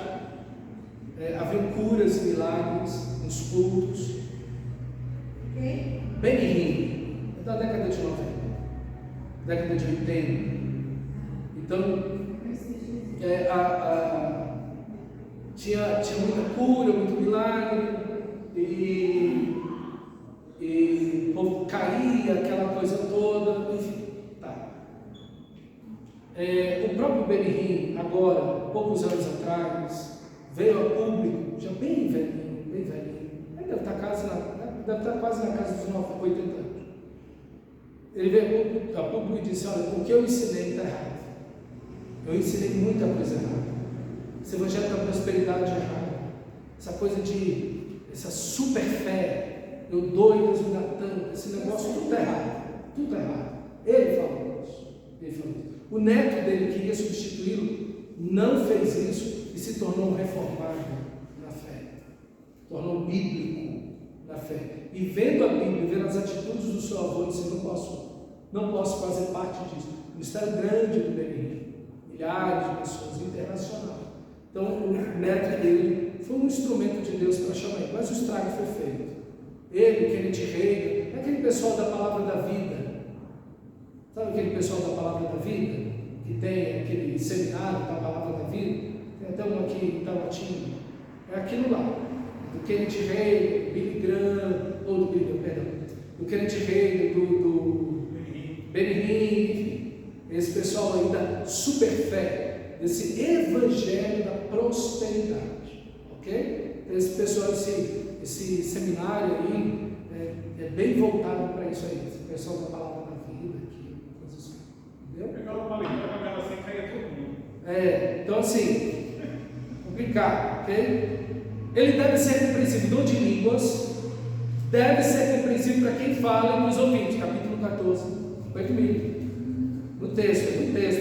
A: havia curas e milagres nos cultos. Benihim, é da década de 90, década de 80. Então, tinha muita cura, muito milagre, e o povo caía, aquela coisa toda, enfim, tá. O próprio Benihim, agora, poucos anos atrás, veio a público, já bem velhinho, ele deve estar quase na casa dos 80 anos. Ele veio a público e disse: olha, o que eu ensinei está errado. Eu ensinei muita coisa errada. Esse evangelho da prosperidade é errado. Essa super fé, eu dou e Deus me dá tanto, esse negócio tudo está errado. Tudo está errado. Ele falou isso. O neto dele queria substituí-lo, não fez isso e se tornou um reformado na fé. Tornou bíblico na fé. E vendo a Bíblia, vendo as atitudes do seu avô, disse: não posso fazer parte disso. Um ministério grande do Benihim, milhares de pessoas, internacional. Então o neto dele foi um instrumento de Deus para chamar ele, mas o estrago foi feito. Ele, crente rei, é aquele pessoal da palavra da vida. Sabe aquele pessoal da palavra da vida? Que tem aquele seminário da palavra da vida? Tem até um aqui em Tabatinga. É aquilo lá. Do crente rei, Billy Graham, ou do Billy, perdão. Do crente rei, do Benihim, enfim. Esse pessoal aí da super fé, desse evangelho da prosperidade. Ok? Esse pessoal, esse seminário aí é bem voltado para isso aí, esse pessoal da palavra da vida, coisas assim. Entendeu?
E: Pegava uma leitura, pegava assim, caía todo mundo.
A: Então assim, complicado, ok? Ele deve ser compreensível, dom de línguas, deve ser compreensível para quem fala e nos ouvintes, capítulo 14, foi comigo. No texto,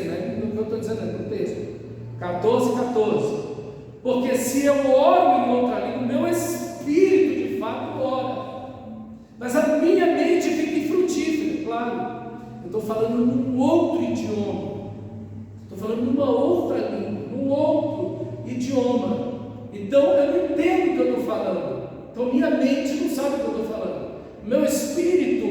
A: né? No que eu estou dizendo, no texto. 14. Porque se eu oro em outra língua, meu espírito de fato ora, mas a minha mente fica infrutífera, claro. Eu estou falando num outro idioma, estou falando numa outra língua, num outro idioma. Então eu não entendo o que eu estou falando. Então minha mente não sabe o que eu estou falando. Meu espírito,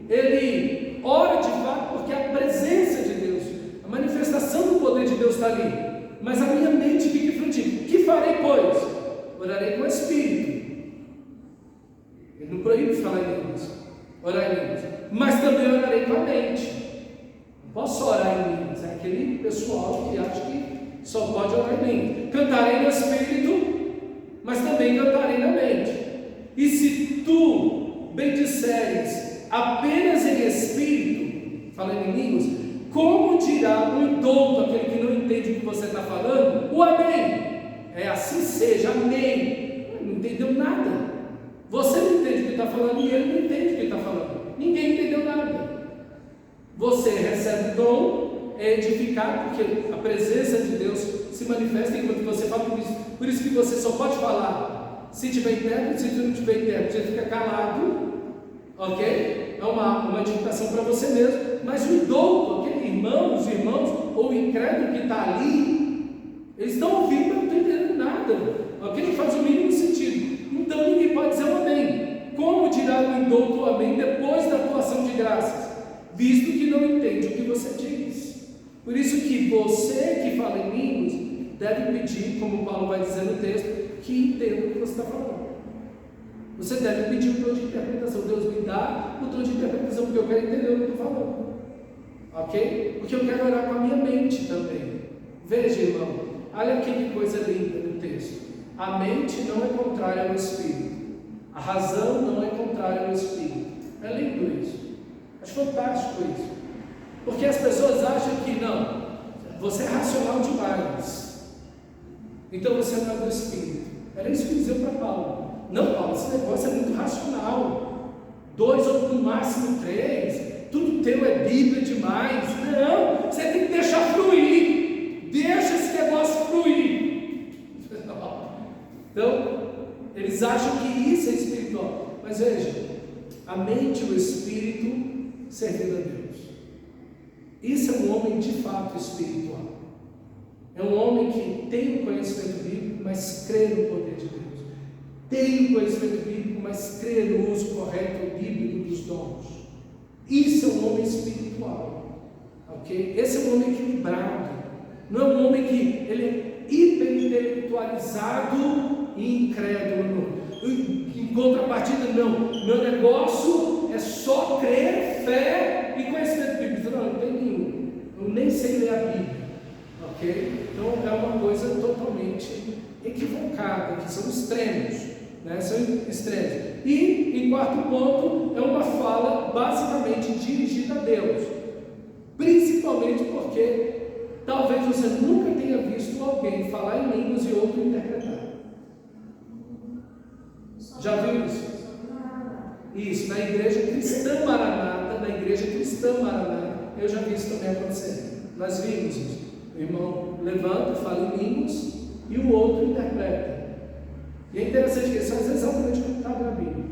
A: ele ora de fato porque a presença de Deus, a manifestação do poder de Deus está ali. Mas a minha mente fica infrutífera. O que farei, pois? Orarei com o Espírito. Ele não proíbe falar em línguas, orar em línguas. Mas também orarei com a mente. Não posso orar em línguas. É aquele pessoal que acha que só pode orar em línguas. Cantarei no Espírito, mas também cantarei na mente. E se tu bendisseres apenas em Espírito, falando em línguas, como dirá o indouto, aquele que não entende o que você está falando, o amém? É assim seja, amém. Não entendeu nada. Você não entende o que está falando e ele não entende o que está falando. Ninguém entendeu nada. Você recebe o dom, é edificado, porque a presença de Deus se manifesta enquanto você fala por isso. Por isso que você só pode falar se tiver intérprete, se não tiver intérprete, você fica calado, ok? É uma edificação para você mesmo. Mas o indouto, aquele irmão, os irmãos, ou o incrédulo que está ali, eles estão ouvindo, mas não estão entendendo nada, ok? Não faz o mínimo sentido. Então ninguém pode
C: E você que fala em línguas deve pedir, como Paulo vai dizer no texto, que entenda o que você está falando. Você deve pedir o dom de interpretação. Deus me dá o dom de interpretação, porque eu quero entender o que eu estou falando. Ok? Porque eu quero orar com a minha mente também. Veja, irmão, olha que coisa linda no texto. A mente não é contrária ao Espírito. A razão não é contrária ao Espírito. É lindo isso. Acho fantástico isso. Porque as pessoas acham que não, você é racional demais. Então você não é do Espírito. Era isso que dizia para Paulo. Não, Paulo, esse negócio é muito racional. 2 ou no máximo 3. Tudo teu é Bíblia demais. Não, você tem que deixar fluir. Deixa esse negócio fluir. Então, eles acham que isso é espiritual. Mas veja, a mente e o Espírito servindo a Deus. Isso é um homem de fato espiritual. É um homem que tem o conhecimento bíblico, mas crê no poder de Deus. Tem o conhecimento bíblico, mas crê no uso correto bíblico dos dons. Isso é um homem espiritual. Ok? Esse é um homem equilibrado. Não é um homem que ele é hiperintelectualizado e incrédulo. Em contrapartida, não. Meu negócio é só crer, fé e conhecimento bíblico. Não tem nenhum. Eu nem sei ler a Bíblia. Ok? Então é uma coisa totalmente equivocada, que são extremos. São extremos. E, em quarto ponto, é uma fala basicamente dirigida a Deus. Principalmente porque talvez você nunca tenha visto alguém falar em línguas e outro interpretar. Já viu isso? Isso, na igreja cristã Maranata, eu já vi isso também acontecer. Nós vimos isso. O irmão levanta, fala em línguas e o outro interpreta. E é interessante que eles fazem exatamente como está na Bíblia.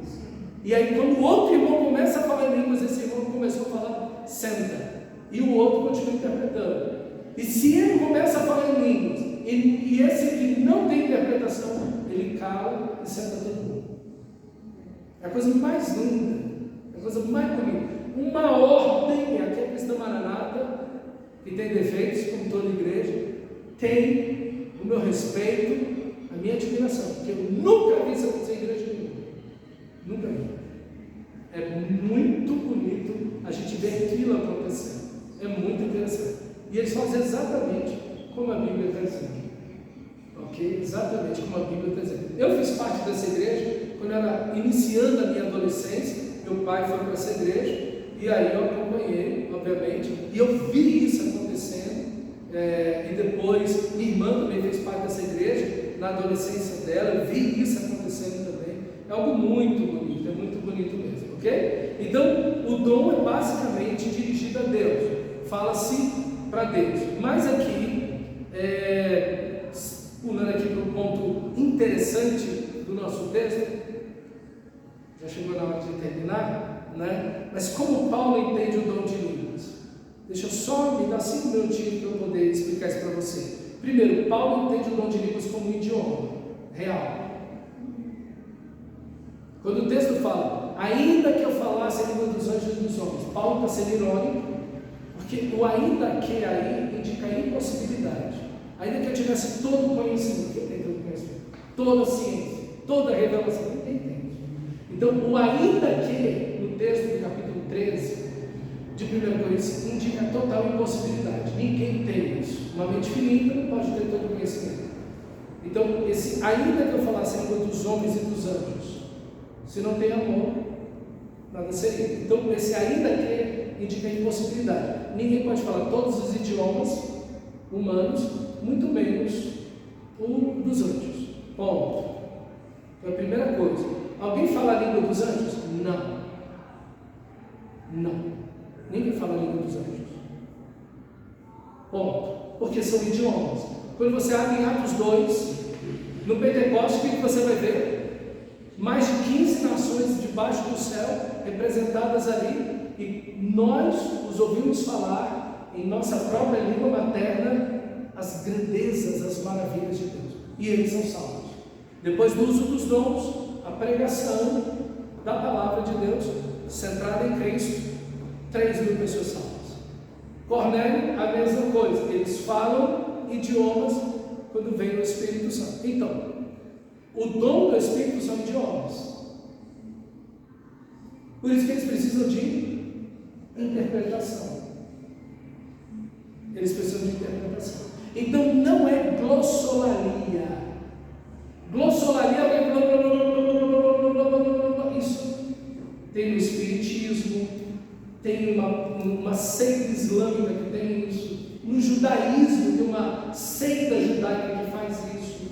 C: E aí, quando o outro irmão começa a falar em línguas, esse irmão começou a falar, senta. E o outro continua interpretando. E se ele começa a falar em línguas, e esse que não tem interpretação, ele cala e senta todo mundo. É a coisa mais linda, é a coisa mais bonita. Uma ordem, aqui é cristã Maranata, que tem defeitos, como toda igreja, tem o meu respeito, a minha admiração, porque eu nunca vi isso acontecer em igreja nenhuma. Nunca vi. É muito bonito a gente ver aquilo acontecendo. É muito interessante. E eles fazem exatamente como a Bíblia está dizendo. Ok? Exatamente como a Bíblia está dizendo. Eu fiz parte dessa igreja quando eu era iniciando a minha adolescência. Meu pai foi para essa igreja e aí eu acompanhei, obviamente, e eu vi isso acontecendo. E depois minha irmã também fez parte dessa igreja na adolescência dela, eu vi isso acontecendo também. É algo muito bonito, é muito bonito mesmo, ok? Então, o dom é basicamente dirigido a Deus, fala-se para Deus. Mas aqui, pulando aqui para um ponto interessante do nosso texto, já chegou na hora de terminar, né? Mas como Paulo entende o dom de línguas? Deixa eu só me dar 5 minutinhos para eu poder explicar isso para você. Primeiro, Paulo entende o dom de línguas como um idioma real. Quando o texto fala, ainda que eu falasse a língua dos anjos e dos homens, Paulo está sendo irônico, porque o ainda que aí indica a impossibilidade. Ainda que eu tivesse todo o conhecimento, quem tem todo o conhecimento? Toda a ciência, toda a revelação, ninguém tem. Então, o ainda que, no texto do capítulo 13 de 1 Coríntios, indica total impossibilidade. Ninguém tem isso. Uma mente finita não pode ter todo o conhecimento. Então, esse ainda que eu falasse a língua dos homens e dos anjos, se não tem amor, nada seria. Então, esse ainda que indica impossibilidade. Ninguém pode falar todos os idiomas humanos, muito menos o dos anjos. Ponto. Então, a primeira coisa. Alguém fala a língua dos anjos? Não. Não. Ninguém fala a língua dos anjos. Ponto. Porque são idiomas. Quando você abre em Atos 2, no Pentecostes, o que você vai ver? Mais de 15 nações debaixo do céu, representadas ali, e nós os ouvimos falar em nossa própria língua materna as grandezas, as maravilhas de Deus. E eles são salvos. Depois do uso dos dons, a pregação da palavra de Deus, centrada em Cristo, 3.000 pessoas salvas.
A: Cornélio, a mesma coisa. Eles falam idiomas quando vem o Espírito Santo. Então, o dom do Espírito são idiomas. Por isso que eles precisam de interpretação. Eles precisam de interpretação. Então, não é glossolalia. Glossolalia é isso. Tem no Espiritismo, tem uma seita islâmica que tem isso. No judaísmo, tem uma seita judaica que faz isso.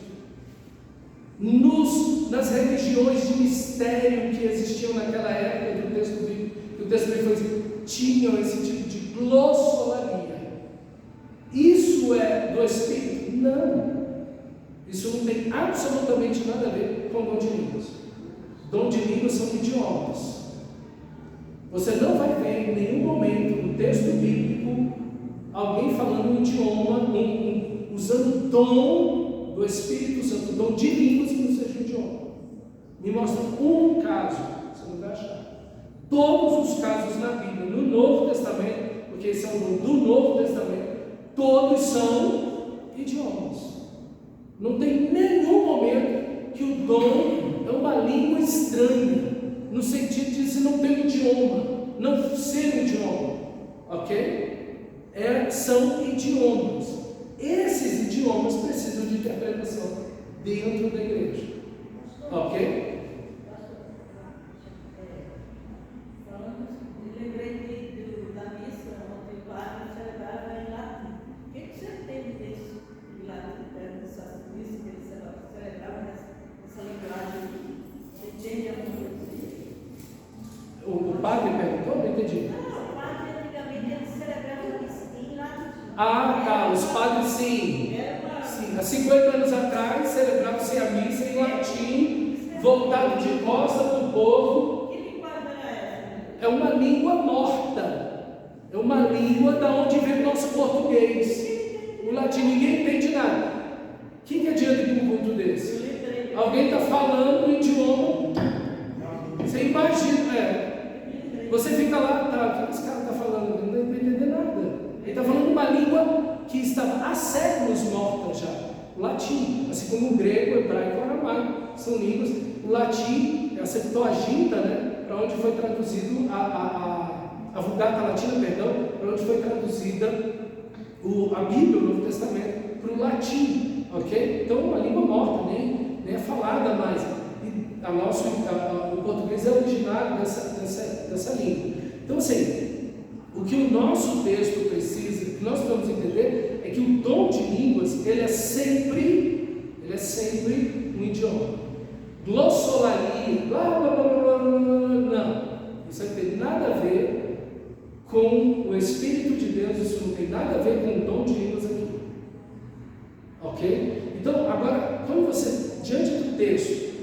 A: Nas religiões de mistério que existiam naquela época do texto bíblico, o texto bíblico tinham esse tipo de glossolalia. Isso é do Espírito? Não. Isso não tem absolutamente nada a ver com dom de línguas. Dom de línguas são idiomas. Você não vai ver em nenhum momento no texto bíblico alguém falando um idioma, usando dom do Espírito Santo, dom de línguas que não seja um idioma. Me mostra um caso, você não vai achar. Todos os casos na Bíblia, no Novo Testamento, porque esse é o dom do Novo Testamento, todos são idiomas. Não tem nenhum momento que o dom é uma língua estranha, no sentido de se não ter um idioma, não ser um idioma, ok? São idiomas. Esses idiomas precisam de interpretação dentro da igreja, ok?
D: Lembrei da missa onde o padre celebrava em latim. O que você entende disso? Em latim, dessa missa que ele celebrava nessa linguagem? Você entende alguma coisa?
A: O padre perguntou? Não entendi.
D: Não, o padre antigamente ele celebrava missa em latim.
A: Ah, tá, os padres sim. Sim, há 50 anos atrás celebrava-se a missa em latim, voltado de costas para o povo.
D: Que linguagem era essa?
A: É uma língua morta, é uma língua da onde vem o nosso português. O latim ninguém entende nada. Que adianta ir para um culto desse? Alguém está falando um idioma, você imagina, você fica lá, tá, o que esse cara está falando? Não dá para entender nada. Ele está falando uma língua que estava há séculos morta já. O latim, assim como o grego, o hebraico e o aramaico, são línguas. O latim é a Septuaginta, né? Para onde foi traduzido a Vulgata Latina, perdão, para onde foi traduzida a Bíblia, o Novo Testamento, para o latim, ok? Então, uma língua morta, nem é falada mais. E o português é originário dessa língua. Então, assim, o que o nosso texto precisa, o que nós precisamos entender, é que o dom de línguas, ele é sempre um idioma. Glossolalia, blá blá blá blá blá, não. Isso não tem nada a ver com o Espírito de Deus, isso não tem nada a ver com o dom de línguas aqui. Ok? Então, agora, quando você, diante do texto,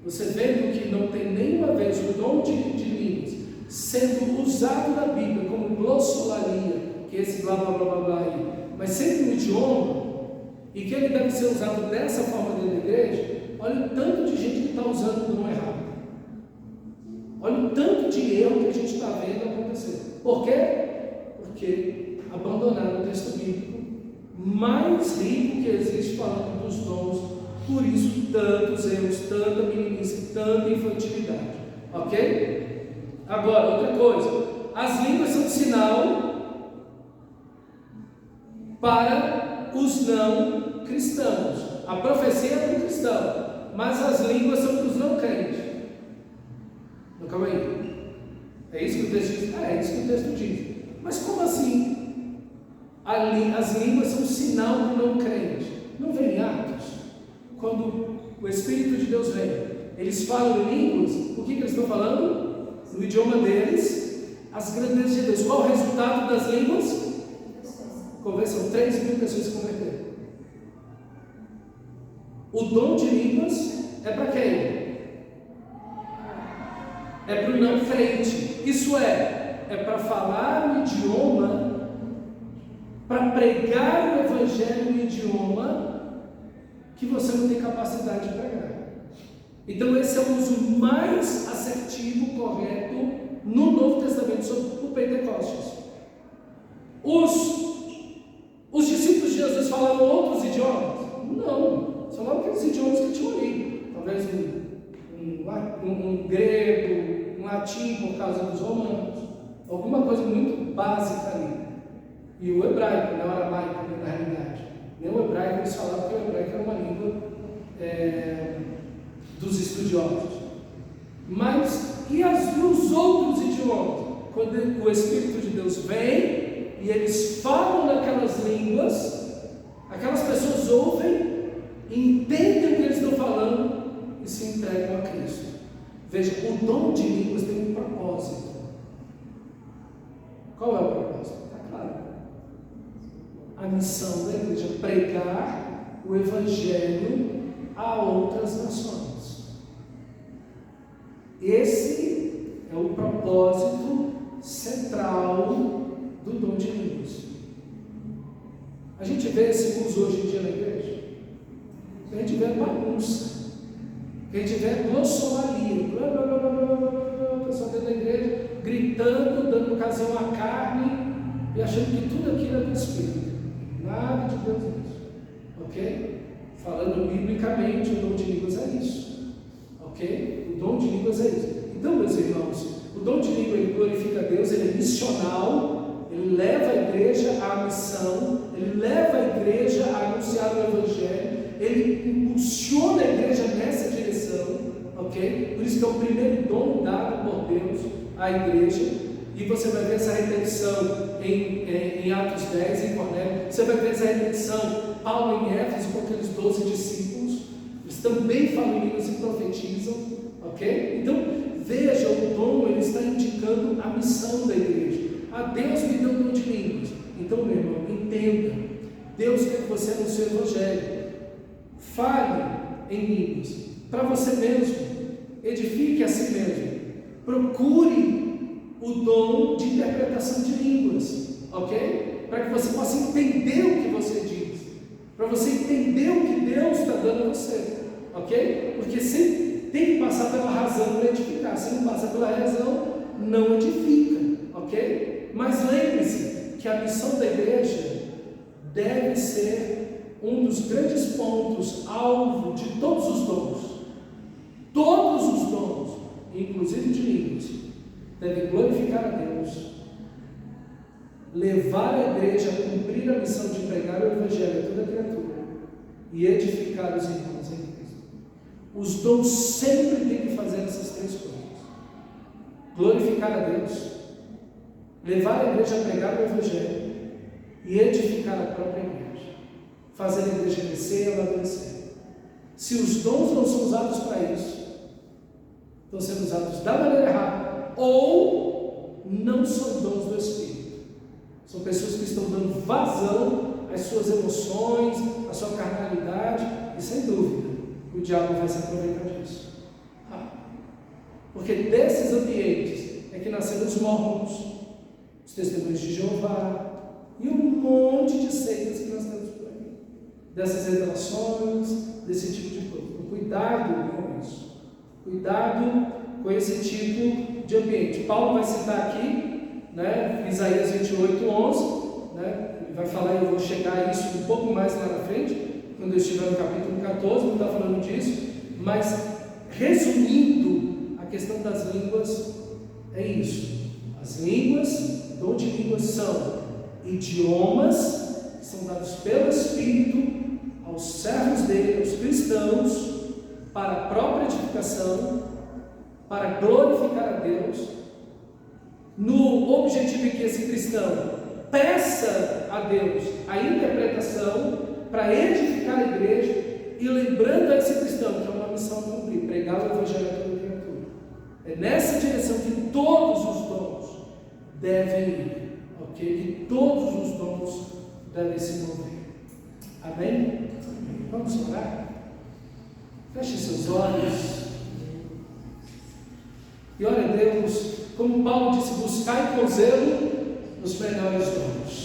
A: você vendo que não tem nenhuma vez o dom de línguas sendo usado na Bíblia como glossolalia, que é esse blá blá blá blá blá aí, mas sempre um idioma, e que ele deve ser usado dessa forma dentro da igreja, olha o tanto de gente que está usando o dom errado. Olha o tanto de erro que a gente está vendo acontecer. Por quê? Porque abandonaram o texto bíblico mais rico que existe falando dos dons. Por isso, tantos erros, tanta meninice, tanta infantilidade. Ok? Agora, outra coisa. As línguas são sinal para os não cristãos. A profecia é para o cristão, mas as línguas são para os não crentes. Não, calma aí. É isso que o texto diz? É isso que o texto diz. Mas como assim? As línguas são sinal para o não crente. Não vem em Atos? Quando o Espírito de Deus vem, eles falam em línguas, o que eles estão falando? No idioma deles, as grandezas de Deus. Qual o resultado das línguas? Conversão, 3.000 pessoas se converteram. O dom de línguas é para quem? É para o não crente. Isso é para falar o idioma, para pregar o evangelho no idioma que você não tem capacidade de pregar. Então esse é o uso mais assertivo, correto no Novo Testamento sobre o Pentecostes. Os discípulos de Jesus falavam outros idiomas? Não, falavam aqueles idiomas que tinham ali. Talvez um grego, um latim por causa dos romanos, alguma coisa muito básica ali. E o hebraico, não o aramaico, na realidade. Nem o hebraico, eles falavam que o hebraico era uma língua dos estudiosos. Mas, e os outros idiomas? Quando o Espírito de Deus vem e eles falam naquelas línguas, aquelas pessoas ouvem, entendem o que eles estão falando e se entregam a Cristo. Veja, o dom de línguas tem um propósito. Qual é o propósito? Está claro. A missão da igreja é pregar o Evangelho a outras nações. Esse é o propósito central do dom de línguas. A gente vê esse uso hoje em dia na igreja. A gente vê bagunça. A gente vê glossolalia. O pessoal dentro da igreja gritando, dando ocasião à carne e achando que tudo aquilo é do Espírito. Nada de Deus nisso. Ok? Falando biblicamente, o dom de línguas é isso. Ok? O dom de línguas é isso. Então, meus irmãos, o dom de língua ele glorifica a Deus, ele é missional, ele leva a igreja à missão, ele leva a igreja a anunciar o Evangelho, ele impulsiona a igreja nessa direção, ok? Por isso que é o primeiro dom dado por Deus à igreja, e você vai ver essa repetição em Atos 10, em Cornélio, você vai ver essa repetição, Paulo em Éfeso com aqueles 12 discípulos, eles também falam em línguas e profetizam, ok? Então, veja, o dom ele está indicando a missão da igreja. Deus me deu o dom de línguas. Então, meu irmão, entenda. Deus quer que você anuncie o Evangelho. Fale em línguas. Para você mesmo. Edifique a si mesmo. Procure o dom de interpretação de línguas. Ok? Para que você possa entender o que você diz. Para você entender o que Deus está dando a você. Ok? Porque sempre tem que passar pela razão para edificar. Se não passa pela razão, não edifica, ok? Mas lembre-se que a missão da igreja deve ser um dos grandes pontos, alvo de todos os dons. Todos os dons, inclusive de línguas, devem glorificar a Deus, levar a igreja a cumprir a missão de pregar o Evangelho a toda criatura e edificar os irmãos em Cristo. Os dons sempre têm que fazer essas três coisas: glorificar a Deus, levar a igreja a pregar o Evangelho e edificar a própria igreja, fazer a igreja crescer e amadurecer. Se os dons não são usados para isso, estão sendo usados da maneira errada, ou não são dons do Espírito. São pessoas que estão dando vazão às suas emoções, à sua carnalidade, e sem dúvida o diabo vai se aproveitar disso. Porque desses ambientes é que nasceram os mormons, os testemunhos de Jeová e um monte de seitas que nós temos por aí. Dessas revelações, desse tipo de coisa. Então, cuidado com isso. Cuidado com esse tipo de ambiente. Paulo vai citar aqui, né, Isaías 28:11, né, ele vai falar, eu vou chegar a isso um pouco mais lá na frente, quando eu estiver no capítulo 14, não está falando disso, mas resumindo, a questão das línguas é isso. As línguas, dom de línguas são idiomas que são dados pelo Espírito aos servos dele, aos cristãos, para a própria edificação, para glorificar a Deus, no objetivo em que esse cristão peça a Deus a interpretação para edificar a igreja e lembrando a esse cristão que é uma missão a cumprir, pregar o Evangelho a toda criatura. É nessa direção que todos os dons devem ir, ok? Que todos os dons devem se mover. Amém? Vamos orar? Feche seus olhos e ore a Deus, como Paulo disse, buscai com zelo os melhores dons.